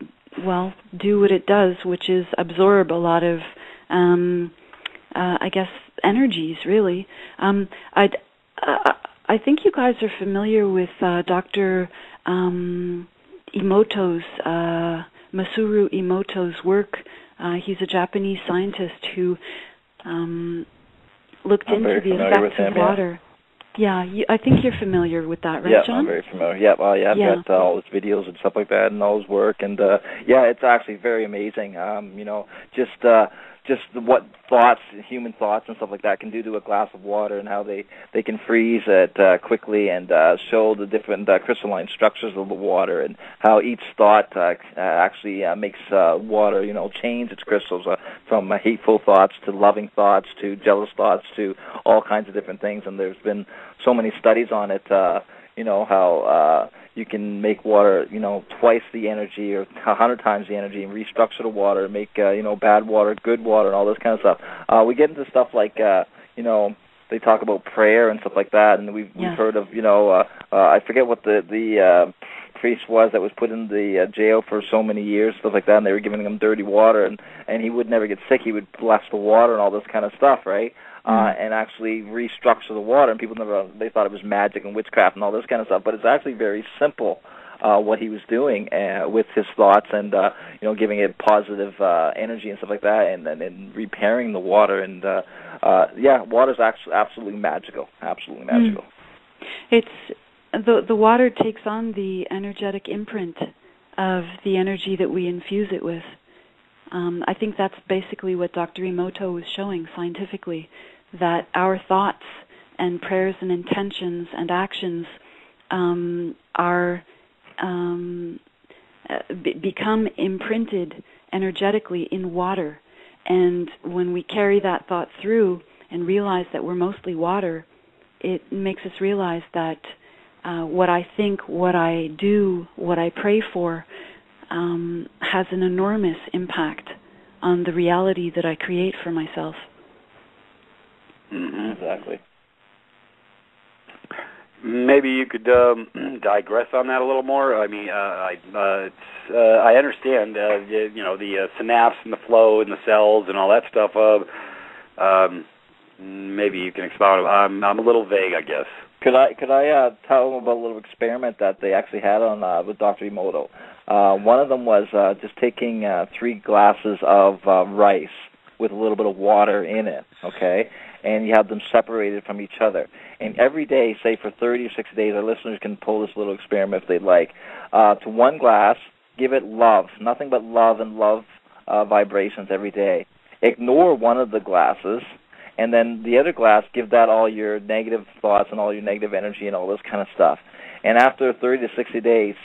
do what it does, which is absorb a lot of, I guess, energies, really. I think you guys are familiar with Dr. Emoto's, Masaru Emoto's work. He's a Japanese scientist who looked into the effects of water. Yeah, I think you're familiar with that, right, John? I'm very familiar. I've got all his videos and stuff like that and all his work, and it's actually very amazing. Just what human thoughts and stuff like that can do to a glass of water, and how they can freeze it quickly and show the different crystalline structures of the water, and how each thought actually makes water, change its crystals from hateful thoughts to loving thoughts to jealous thoughts to all kinds of different things. And there's been so many studies on it, how you can make water, twice the energy or 100 times the energy, and restructure the water, and make, bad water good water, and all this kind of stuff. We get into stuff like, they talk about prayer and stuff like that, and we've heard of, I forget what the priest was that was put in the jail for so many years, stuff like that, and they were giving him dirty water, and he would never get sick. He would bless the water and all this kind of stuff, right? And actually restructure the water, and people they thought it was magic and witchcraft and all this kind of stuff, but it's actually very simple what he was doing with his thoughts, and giving it positive energy and stuff like that, and repairing the water, and water's actually absolutely magical. It's the water takes on the energetic imprint of the energy that we infuse it with. I think that's basically what Dr. Emoto was showing scientifically, that our thoughts and prayers and intentions and actions are become imprinted energetically in water. And when we carry that thought through and realize that we're mostly water, it makes us realize that what I think, what I do, what I pray for has an enormous impact on the reality that I create for myself. Mm-hmm. Exactly. Maybe you could digress on that a little more. I mean, I understand, the synapse and the flow and the cells and all that stuff. Maybe you can expound. I'm a little vague, I guess. Could I tell them about a little experiment that they actually had on with Dr. Emoto? One of them was just taking 3 glasses of rice with a little bit of water in it, okay? And you have them separated from each other. And every day, say for 30 or 60 days, our listeners can pull this little experiment if they'd like. To one glass, give it love, nothing but love and love vibrations every day. Ignore one of the glasses, and then the other glass, give that all your negative thoughts and all your negative energy and all this kind of stuff. And after 30 to 60 days,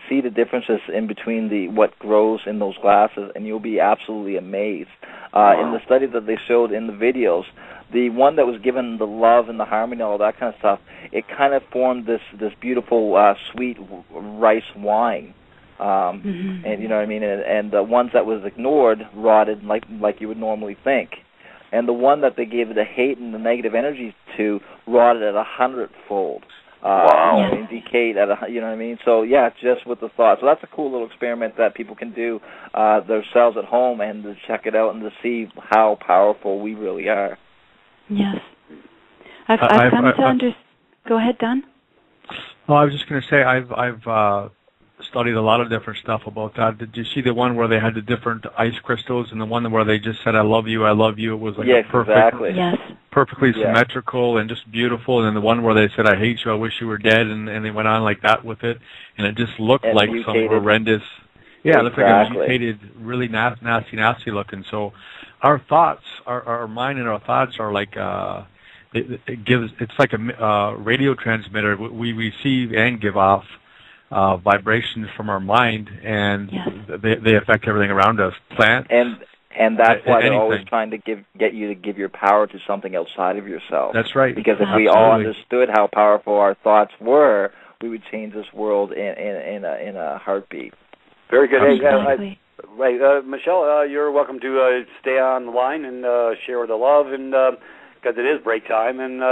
see the differences in between what grows in those glasses, and you'll be absolutely amazed. In the study that they showed in the videos, the one that was given the love and the harmony and all that kind of stuff, it kind of formed this beautiful sweet rice wine. And you know what I mean? And the ones that was ignored rotted like you would normally think. And the one that they gave the hate and the negative energy to rotted at 100-fold. Wow. And decayed at you know what I mean? So yeah, just with the thought. So that's a cool little experiment that people can do themselves at home and to check it out and to see how powerful we really are. Yes. I've come to understand. Go ahead, Don. Oh, I was just going to say I've studied a lot of different stuff about that. Did you see the one where they had the different ice crystals and the one where they just said, I love you, I love you? It was like perfectly symmetrical and just beautiful. And then the one where they said, I hate you, I wish you were dead. And they went on like that with it. And it just looked like some horrendous. Yeah, it looked like a mutated, really nasty looking. So our thoughts, our mind and our thoughts are like, it's like a radio transmitter. We receive and give off vibrations from our mind, and they affect everything around us. Plants, and that's why they're always trying to get you to give your power to something outside of yourself. That's right. Because if we all understood how powerful our thoughts were, we would change this world in a heartbeat. Very good. Exactly. Michelle, you're welcome to stay on the line and share the love, and because it is break time, and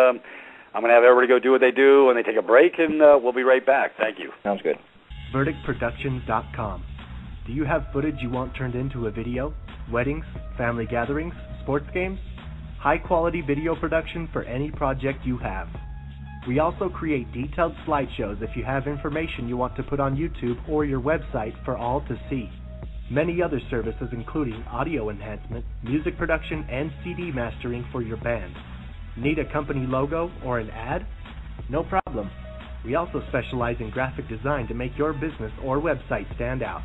I'm going to have everybody go do what they do when they take a break, and we'll be right back. Thank you. Sounds good. VerdictProductions.com. Do you have footage you want turned into a video? Weddings, family gatherings, sports games? High-quality video production for any project you have. We also create detailed slideshows if you have information you want to put on YouTube or your website for all to see. Many other services including audio enhancement, music production, and CD mastering for your band. Need a company logo or an ad? No problem. We also specialize in graphic design to make your business or website stand out.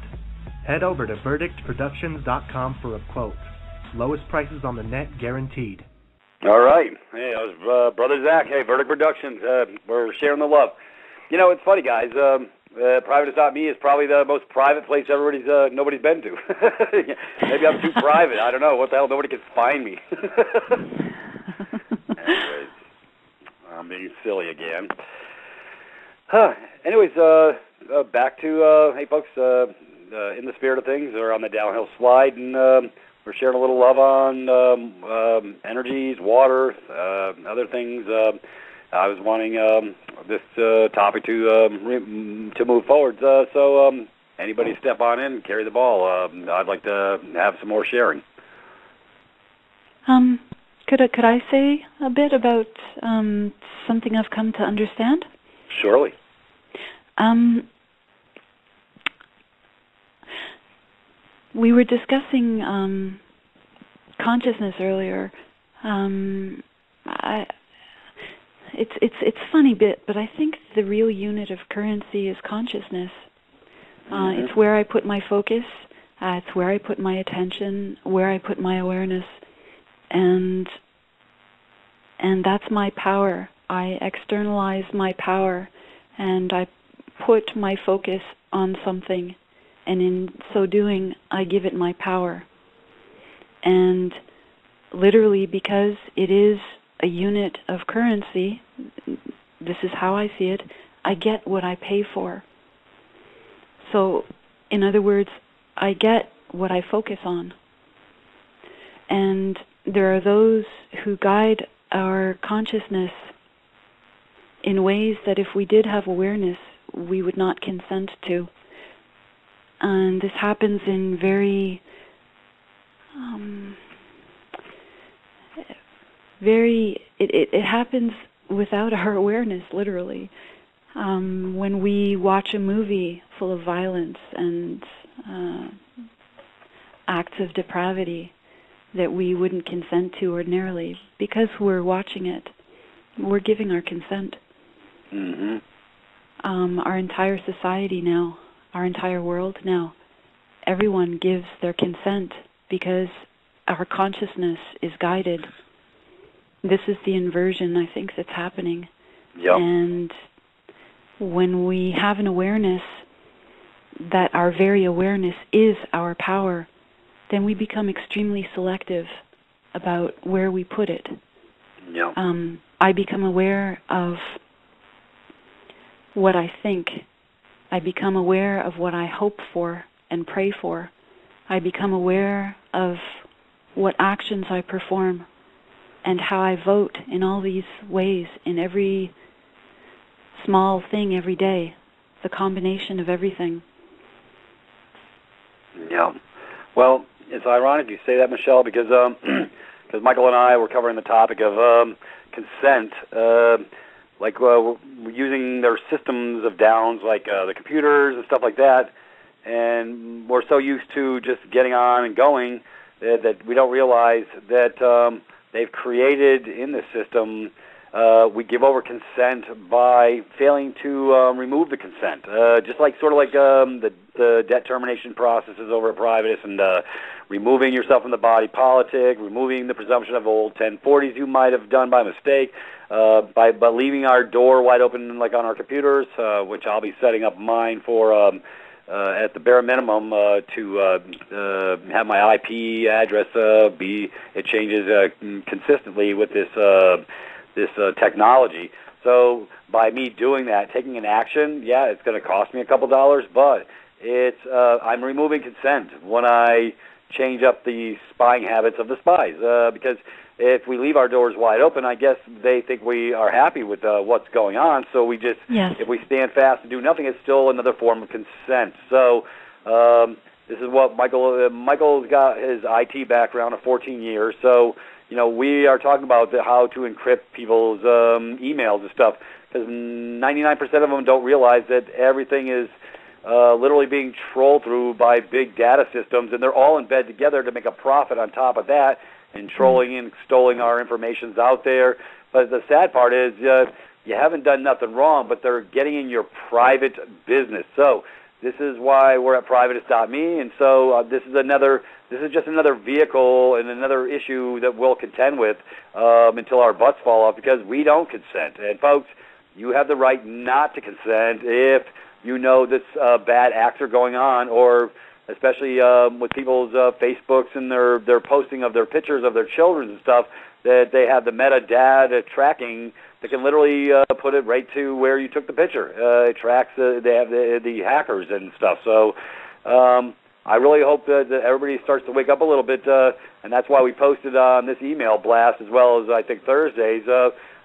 Head over to VerdictProductions.com for a quote. Lowest prices on the net guaranteed. All right. Hey, that was Brother Zach. Hey, Verdict Productions. We're sharing the love. You know, it's funny, guys. Privatis.Me is probably the most private place nobody's been to. Maybe I'm too private. I don't know. What the hell? Nobody can find me. Anyways, I'm being silly again. Anyways, back to, hey, folks, in the spirit of things, we're on the downhill slide, and we're sharing a little love on energies, water, other things. I was wanting this topic to move forward. So anybody step on in and carry the ball. I'd like to have some more sharing. Could I say a bit about something I've come to understand? Surely. We were discussing consciousness earlier. It's funny but I think the real unit of currency is consciousness. It's where I put my focus. It's where I put my attention, where I put my awareness, and that's my power. I externalize my power, and I put my focus on something, and in so doing, I give it my power. And literally, because it is a unit of currency, this is how I see it, I get what I pay for. So, in other words, I get what I focus on. And there are those who guide our consciousness in ways that if we did have awareness, we would not consent to. And this happens in it happens without our awareness, literally. When we watch a movie full of violence and acts of depravity that we wouldn't consent to ordinarily, because we're watching it, we're giving our consent. Mm-hmm. Our entire society now, our entire world now, everyone gives their consent because our consciousness is guided. This is the inversion, I think, that's happening. Yep. And when we have an awareness that our very awareness is our power, then we become extremely selective about where we put it. Yep. I become aware of what I think. I become aware of what I hope for and pray for. I become aware of what actions I perform and how I vote in all these ways, in every small thing every day, the combination of everything. Yeah. Well, it's ironic you say that, Michelle, because Michael and I were covering the topic of consent, we're using their systems of downs, like the computers and stuff like that, and we're so used to just getting on and going that we don't realize that they've created in the system, we give over consent by failing to remove the consent. Just like the debt termination processes over at Privatis, and removing yourself from the body politic, removing the presumption of old 1040s you might have done by mistake, by leaving our door wide open, like on our computers, which I'll be setting up mine for at the bare minimum to have my IP address it changes consistently with this technology. So by me doing that, taking an action, yeah, it's going to cost me a couple dollars, but it's I'm removing consent when I change up the spying habits of the spies. Because if we leave our doors wide open, I guess they think we are happy with what's going on. So we just, if we stand fast and do nothing, it's still another form of consent. So this is what Michael's got his IT background of 14 years. So we are talking about how to encrypt people's emails and stuff, because 99% of them don't realize that everything is literally being trolled through by big data systems, and they're all in bed together to make a profit on top of that, and trolling and extolling our information's out there. But the sad part is you haven't done nothing wrong, but they're getting in your private business. So this is why we're at Privatis.Me, and so this is just another vehicle and another issue that we'll contend with until our butts fall off, because we don't consent. And folks, you have the right not to consent if you know this bad acts are going on, or especially with people's Facebooks and their posting of their pictures of their children and stuff, that they have the metadata tracking that can literally put it right to where you took the picture. It tracks, they have the hackers and stuff. So I really hope that everybody starts to wake up a little bit, and that's why we posted on this email blast, as well as I think Thursdays,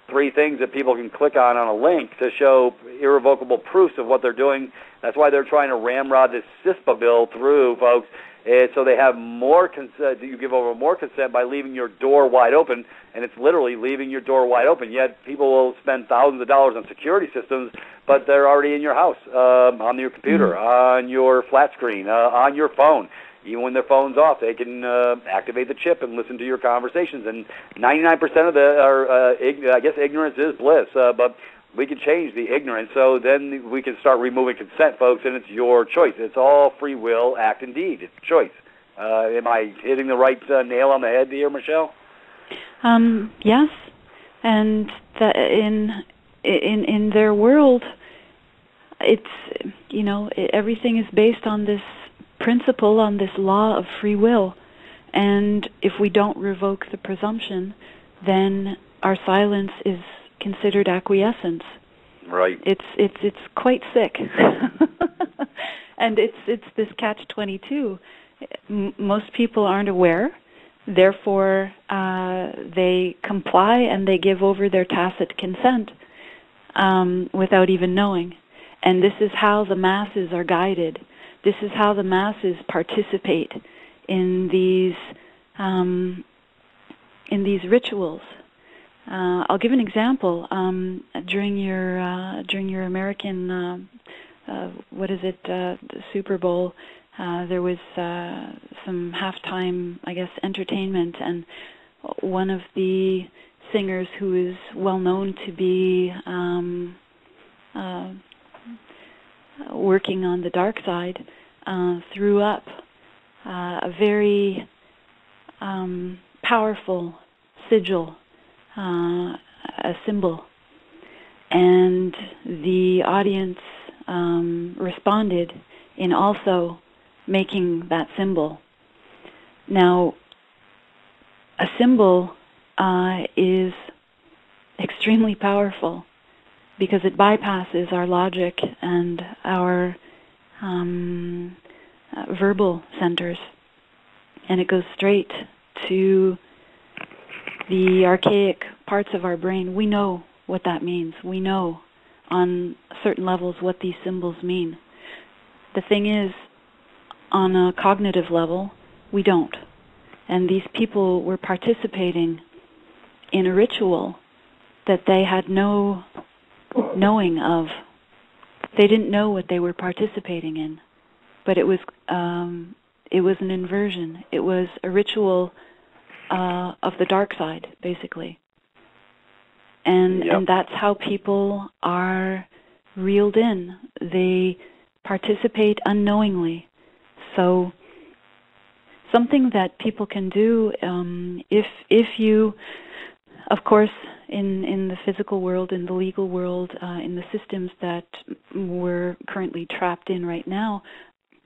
3 things that people can click on a link to show irrevocable proofs of what they're doing. That's why they're trying to ramrod this CISPA bill through, folks. And so they have more consent. You give over more consent by leaving your door wide open, and it's literally leaving your door wide open. Yet people will spend thousands of dollars on security systems, but they're already in your house, on your computer, on your flat screen, on your phone. Even when their phone's off, they can activate the chip and listen to your conversations. And 99% of I guess ignorance is bliss, but we can change the ignorance. So then we can start removing consent, folks, and it's your choice. It's all free will, act, and deed. It's choice. Am I hitting the right nail on the head here, Michelle? Yes, and in their world, it's everything is based on this principle, on this law of free will. And if we don't revoke the presumption, then our silence is considered acquiescence. Right. It's quite sick. And it's this catch-22. Most people aren't aware, therefore they comply and they give over their tacit consent without even knowing. And this is how the masses are guided. This is how the masses participate in these rituals. I'll give an example. During your American the Super Bowl, there was some halftime, I guess, entertainment, and one of the singers who is well known to be working on the dark side threw up a very powerful sigil, a symbol, and the audience responded in also making that symbol. Now, a symbol is extremely powerful because it bypasses our logic and our verbal centers, and it goes straight to the archaic parts of our brain. We know what that means. We know on certain levels what these symbols mean. The thing is, on a cognitive level, we don't. And these people were participating in a ritual that they had no knowing of. They didn't know what they were participating in, but it was an inversion. It was a ritual of the dark side, basically. And that's how people are reeled in. They participate unknowingly. So something that people can do, if you, of course, in the physical world, in the legal world, in the systems that we're currently trapped in right now,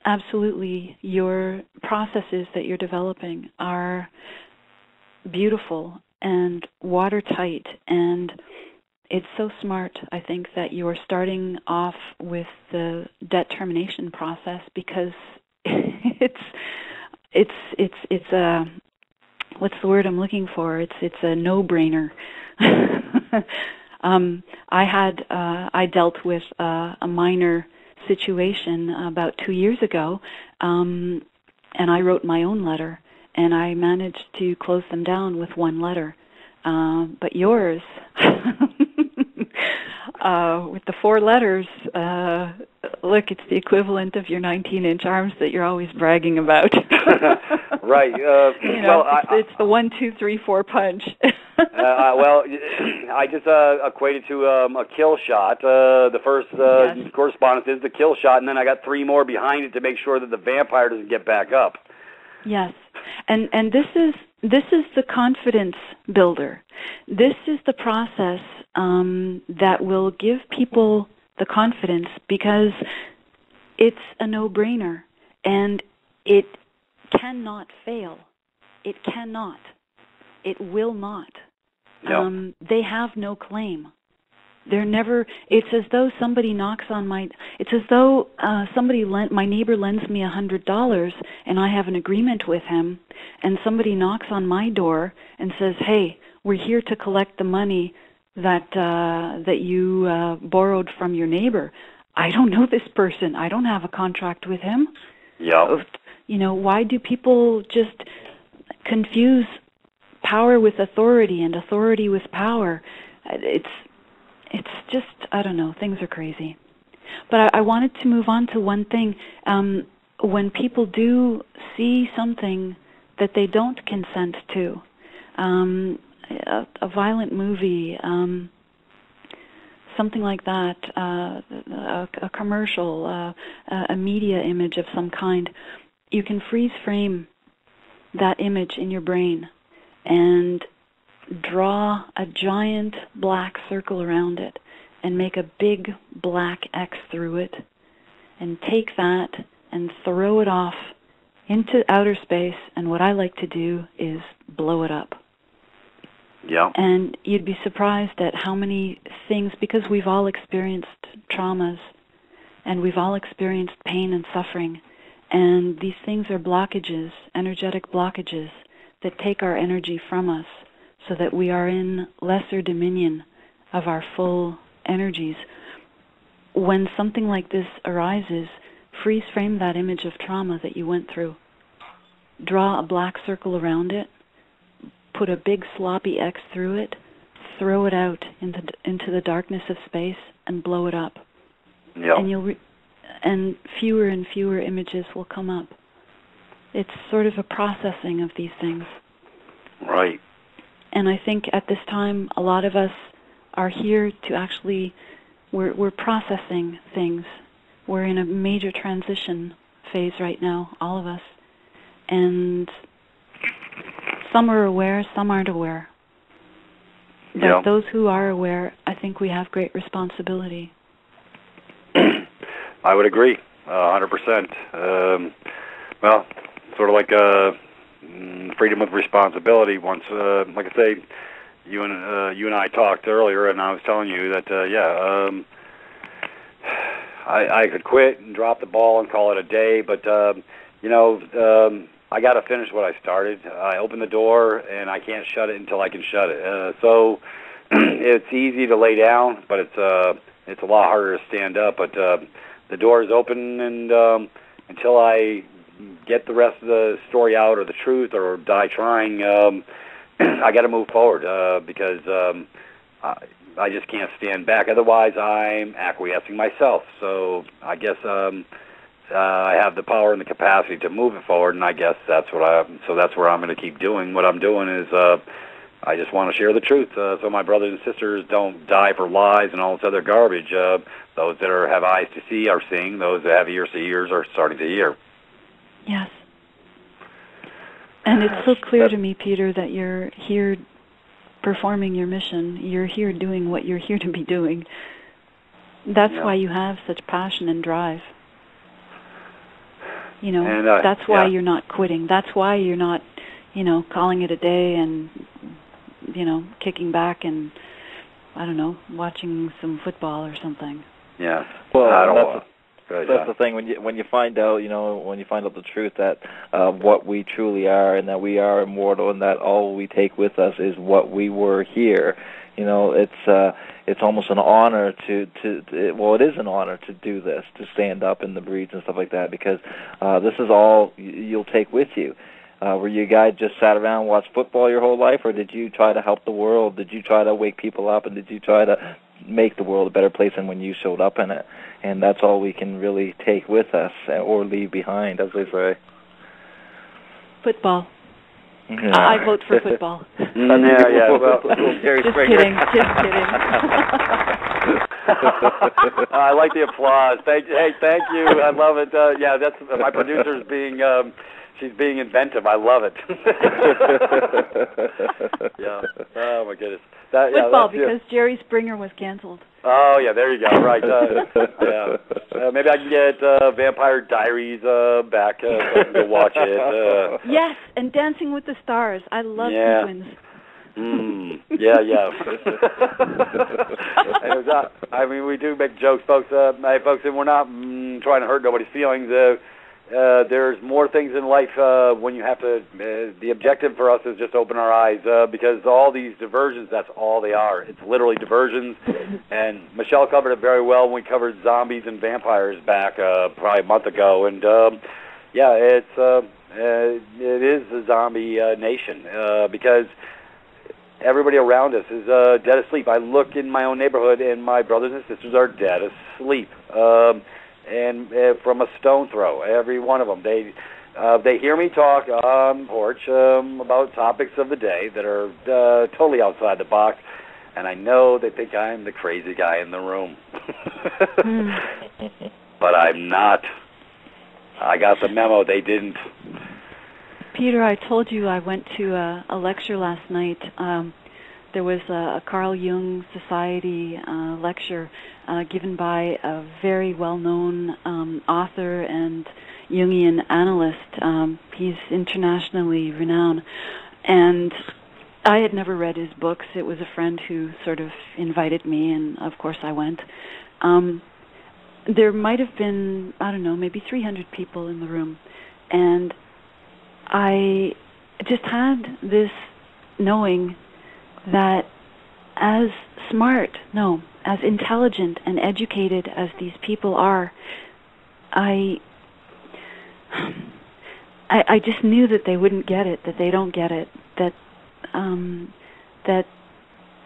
absolutely, your processes that you're developing are beautiful and watertight, and it's so smart, I think, that you're starting off with the debt termination process, because it's a, what's the word I'm looking for? It's a no-brainer. I dealt with a minor situation about 2 years ago, and I wrote my own letter, and I managed to close them down with one letter. But yours, with the 4 letters, look, it's the equivalent of your 19-inch arms that you're always bragging about. Right. It's the 1, 2, 3, 4 punch. Well, I just equated to a kill shot. The first correspondence is the kill shot, and then I got 3 more behind it to make sure that the vampire doesn't get back up. Yes, and this is the confidence builder. This is the process that will give people the confidence, because it's a no-brainer, and it cannot fail. It cannot. It will not. No. They have no claim. They're never. It's as though somebody knocks on my. It's as though my neighbor lends me $100, and I have an agreement with him, and somebody knocks on my door and says, "Hey, we're here to collect the money that you borrowed from your neighbor." I don't know this person. I don't have a contract with him. Yeah. Why do people just confuse power with authority and authority with power? It's just, I don't know, things are crazy. But I wanted to move on to one thing. When people do see something that they don't consent to, a violent movie, something like that, a commercial, a media image of some kind, you can freeze frame that image in your brain and draw a giant black circle around it and make a big black X through it, and take that and throw it off into outer space, and what I like to do is blow it up. Yeah. And you'd be surprised at how many things, because we've all experienced traumas, and we've all experienced pain and suffering, and these things are blockages, energetic blockages, that take our energy from us so that we are in lesser dominion of our full energies. When something like this arises, freeze frame that image of trauma that you went through. Draw a black circle around it, put a big sloppy X through it, throw it out into the darkness of space, and blow it up. Yep. And fewer and fewer images will come up. It's sort of a processing of these things. Right. And I think at this time, a lot of us are here to actually, we're processing things. We're in a major transition phase right now, all of us. And some are aware, some aren't aware. But those who are aware, I think we have great responsibility. I would agree, 100%. Well, sort of like freedom of responsibility. Once, like I say, you and I talked earlier, and I was telling you that, I could quit and drop the ball and call it a day, but I got to finish what I started. I opened the door, and I can't shut it until I can shut it. So it's easy to lay down, but it's a lot harder to stand up. But the door is open, and until I get the rest of the story out or the truth or die trying, I got to move forward because I just can't stand back. Otherwise, I'm acquiescing myself. So I guess I have the power and the capacity to move it forward, and I guess that's where I'm going to keep doing. What I'm doing is I just want to share the truth so my brothers and sisters don't die for lies and all this other garbage. Those that have eyes to see are seeing. Those that have ears to hear are starting to hear. Yes. And it's so clear to me, Peter, that you're here performing your mission. You're here doing what you're here to be doing. That's why you have such passion and drive. That's why you're not quitting. That's why you're not, calling it a day and, kicking back and, I don't know, watching some football or something. Yeah. Well, that's the thing when you find out, when you find out the truth that what we truly are and that we are immortal and that all we take with us is what we were here. It's almost an honor it is an honor to do this, to stand up in the breeds and stuff like that, because this is all you'll take with you. Were you a guy just sat around and watched football your whole life, or did you try to help the world? Did you try to wake people up, and did you try to make the world a better place than when you showed up in it? And that's all we can really take with us or leave behind, as they say. Football. Yeah. I vote for football. Yeah. Well, just kidding. I like the applause. Thank you. I love it. That's my producer's being. She's being inventive. I love it. Yeah. Oh my goodness. Football, because Jerry Springer was canceled. Oh yeah, there you go. Right. Maybe I can get Vampire Diaries back so I can go watch it. Yes, and Dancing with the Stars. I love Twins. Yeah. We do make jokes, folks. And we're not trying to hurt nobody's feelings. There's more things in life when you have to. The objective for us is just open our eyes because all these diversions, that's all they are. It's literally diversions. And Michelle covered it very well when we covered zombies and vampires back probably a month ago. And it is a zombie nation because everybody around us is dead asleep. I look in my own neighborhood and my brothers and sisters are dead asleep. And from a stone throw, every one of them. They hear me talk on the porch about topics of the day that are totally outside the box, and I know they think I'm the crazy guy in the room. But I'm not. I got the memo. They didn't. Peter, I told you I went to a lecture last night. There was a Carl Jung Society lecture given by a very well-known author, and Jungian analyst. He's internationally renowned. And I had never read his books. It was a friend who sort of invited me, and of course I went. There might have been, I don't know, maybe 300 people in the room. And I just had this knowing that as intelligent and educated as these people are, I just knew that they wouldn't get it, that they don't get it, that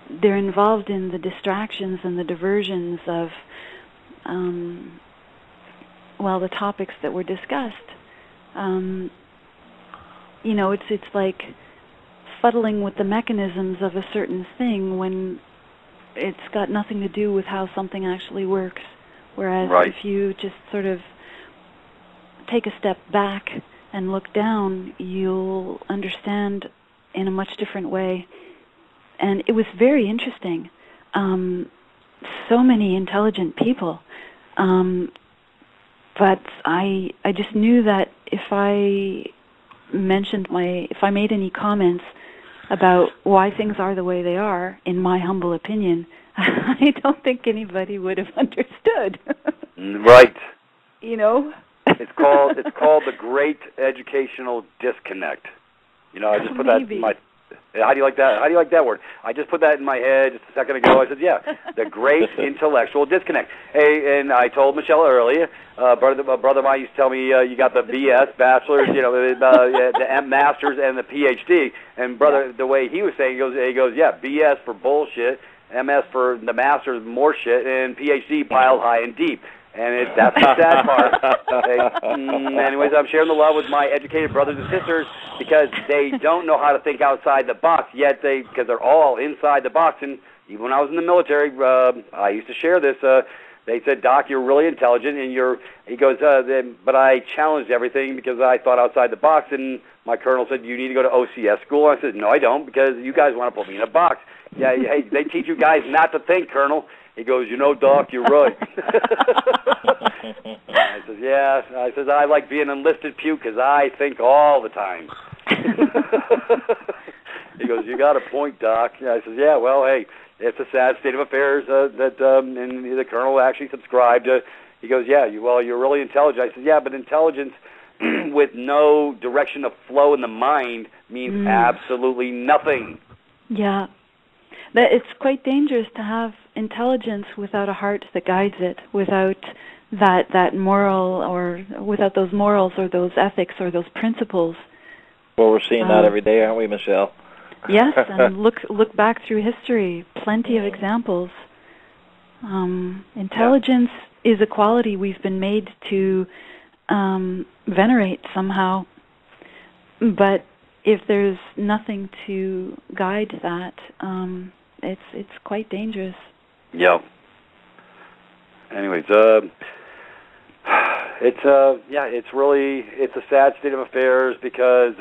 they're involved in the distractions and the diversions of the topics that were discussed. It's like fuddling with the mechanisms of a certain thing when it's got nothing to do with how something actually works. Whereas if you just sort of take a step back and look down, you'll understand in a much different way. And it was very interesting. So many intelligent people. But I just knew that if I made any comments about why things are the way they are, in my humble opinion, I don't think anybody would have understood. Right. It's called the Great Educational Disconnect. I just put that in my. How do you like that? How do you like that word? I just put that in my head just a second ago. I said, yeah, the Great Intellectual Disconnect. Hey, and I told Michelle earlier, a brother of mine used to tell me, you got the BS, bachelor's, the master's, and the PhD. And brother, the way he was saying, he goes, yeah, BS for bullshit, MS for the master's, more shit, and PhD piled high and deep. And that's the sad part. Anyways, I'm sharing the love with my educated brothers and sisters because they don't know how to think outside the box, yet because they're all inside the box. And even when I was in the military, I used to share this. They said, Doc, you're really intelligent, and he goes, but I challenged everything because I thought outside the box. And my colonel said, you need to go to OCS school. I said, no, I don't, because you guys want to put me in a box. Yeah, hey, they teach you guys not to think, Colonel. He goes, Doc, you're right. I says, yeah. I says, I like being enlisted puke because I think all the time. He goes, you got a point, Doc. I says, yeah, well, hey, it's a sad state of affairs and the colonel actually subscribed. He goes, yeah, you're really intelligent. I said, yeah, but intelligence with no direction of flow in the mind means absolutely nothing. Yeah. It's quite dangerous to have intelligence without a heart that guides it, without that moral, or without those morals or those ethics or those principles. Well, we're seeing that every day, aren't we, Michelle? Yes, and look back through history, plenty of examples. Intelligence is a quality we've been made to venerate somehow, but if there's nothing to guide that, it's quite dangerous. Yeah. Anyways, it's a sad state of affairs because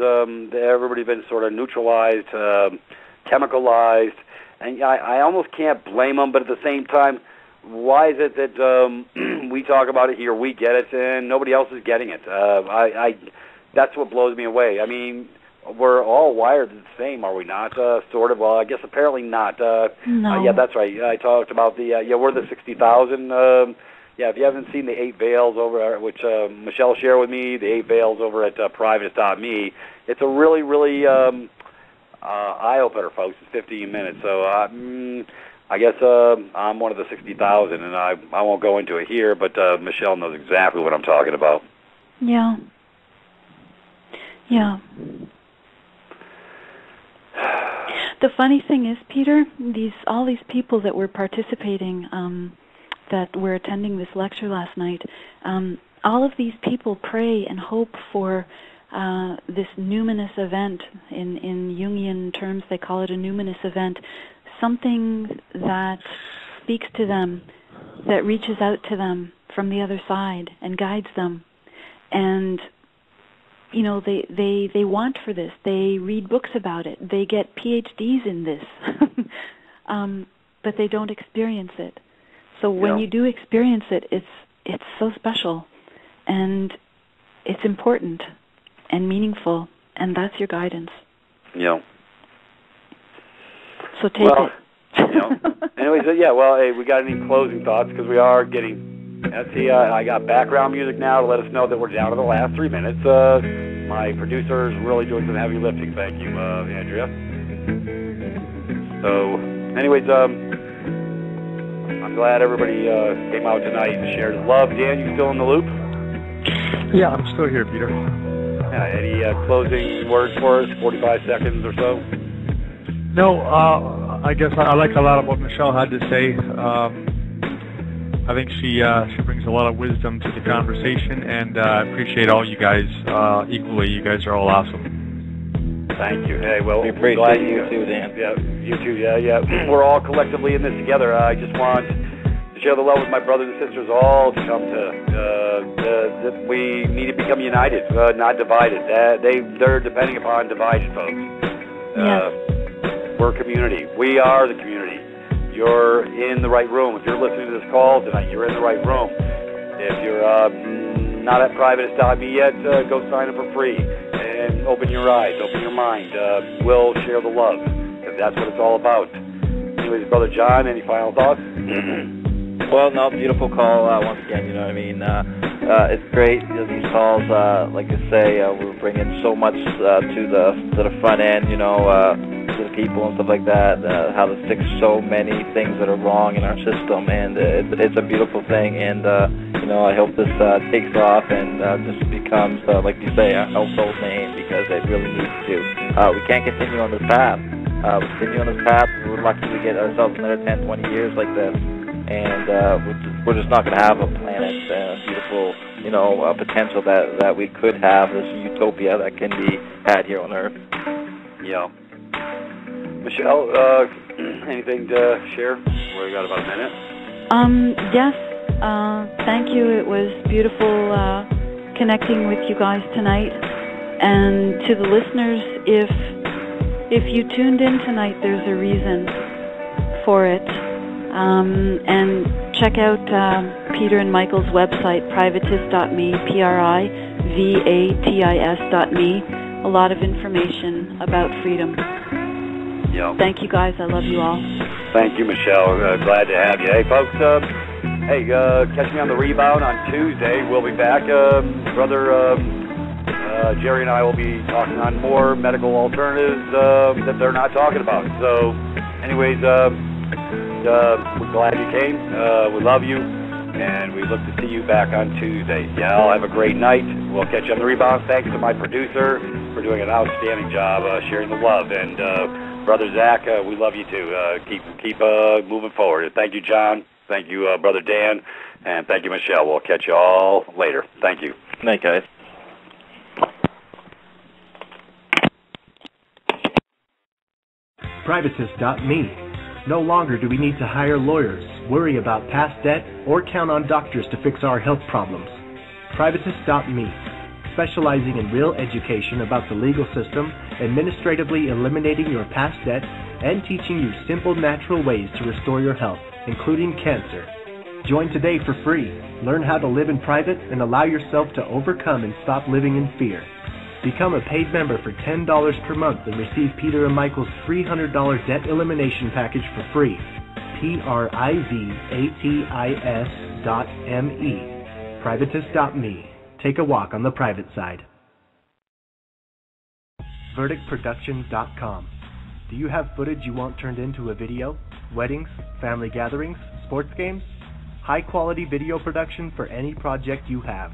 everybody's been sort of neutralized, chemicalized, and I almost can't blame them. But at the same time, why is it that we talk about it here, we get it, and nobody else is getting it? That's what blows me away. I mean, we're all wired the same, are we not? Sort of. Well, I guess apparently not. No. Yeah, that's right. I talked about we're the 60,000. If you haven't seen the 8 Veils over, which Michelle shared with me, the 8 Veils over at Privatis.Me, it's a really, really eye-opener, folks. It's 15 minutes. So I guess I'm one of the 60,000, and I won't go into it here, but Michelle knows exactly what I'm talking about. Yeah. Yeah. The funny thing is, Peter, all these people that were participating, that were attending this lecture last night, all of these people pray and hope for this numinous event. In Jungian terms, they call it a numinous event, something that speaks to them, that reaches out to them from the other side and guides them. And they want for this. They read books about it. They get PhDs in this, but they don't experience it. So when you do experience it, it's so special. And it's important and meaningful, and that's your guidance. Yeah. So take it. Anyways, well, hey, we got any closing thoughts? Because we are getting, see, I got background music now to let us know that we're down to the last 3 minutes. My producer is really doing some heavy lifting. Thank you, Andrea. So, anyways, I'm glad everybody came out tonight and shared love. Dan, you still in the loop? Yeah, I'm still here, Peter. Any closing words for us? 45 seconds or so? No, I guess I like a lot of what Michelle had to say. I think she brings a lot of wisdom to the conversation, and I appreciate all you guys equally. You guys are all awesome. Thank you. Hey, well, we appreciate you too, Dan. Yeah, you too. Yeah. We're all collectively in this together. I just want to share the love with my brothers and sisters, all to come to that we need to become united, not divided. They're depending upon divided, folks. Yes. We're a community. We are the community. You're in the right room. If you're listening to this call tonight, you're in the right room. If you're not at Privatis.Me yet, go sign up for free and open your eyes, open your mind. We'll share the love, because that's what it's all about. Anyways, Brother John, any final thoughts? Well, no, beautiful call once again. You know what I mean? It's great. These calls, like I say, we're bringing so much to the front end. To the people and stuff like that. How to fix so many things that are wrong in our system, and it's a beautiful thing. And I hope this takes off and just becomes, like you say, a household name, because it really needs to. We can't continue on this path. We're lucky to get ourselves another 10, 20 years like this. And we're just not going to have a planet, beautiful, potential that we could have, this utopia that can be had here on Earth. Yeah. Michelle, anything to share? We got about a minute. Yes. Thank you. It was beautiful connecting with you guys tonight. And to the listeners, if you tuned in tonight, there's a reason for it. And check out Peter and Michael's website, Privatis.Me, Privatis.me. A lot of information about freedom. Yeah. Thank you, guys. I love you all. Thank you, Michelle. Glad to have you. Hey, folks, catch me on the rebound on Tuesday. We'll be back. Brother Jerry and I will be talking on more medical alternatives that they're not talking about. So, anyways, we're glad you came. We love you, and we look to see you back on Tuesday. Y'all have a great night. We'll catch you on the rebound. Thanks to my producer for doing an outstanding job sharing the love. And Brother Zach, we love you too. Keep moving forward. Thank you, John. Thank you, Brother Dan. And thank you, Michelle. We'll catch you all later. Thank you. Good night, guys. Privatis.me. No longer do we need to hire lawyers, worry about past debt, or count on doctors to fix our health problems. Privatis.me. Specializing in real education about the legal system, administratively eliminating your past debt, and teaching you simple, natural ways to restore your health, including cancer. Join today for free. Learn how to live in private and allow yourself to overcome and stop living in fear. Become a paid member for $10 per month and receive Peter and Michael's $300 debt elimination package for free. Privatis.me. Privatis.me. Take a walk on the private side. VerdictProductions.com. Do you have footage you want turned into a video? Weddings, family gatherings, sports games? High-quality video production for any project you have.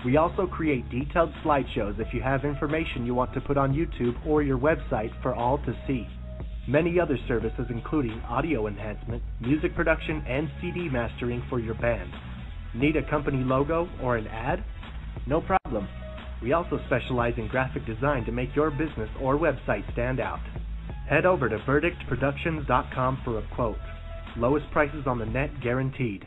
We also create detailed slideshows if you have information you want to put on YouTube or your website for all to see. Many other services including audio enhancement, music production, and CD mastering for your band. Need a company logo or an ad? No problem. We also specialize in graphic design to make your business or website stand out. Head over to VerdictProductions.com for a quote. Lowest prices on the net guaranteed.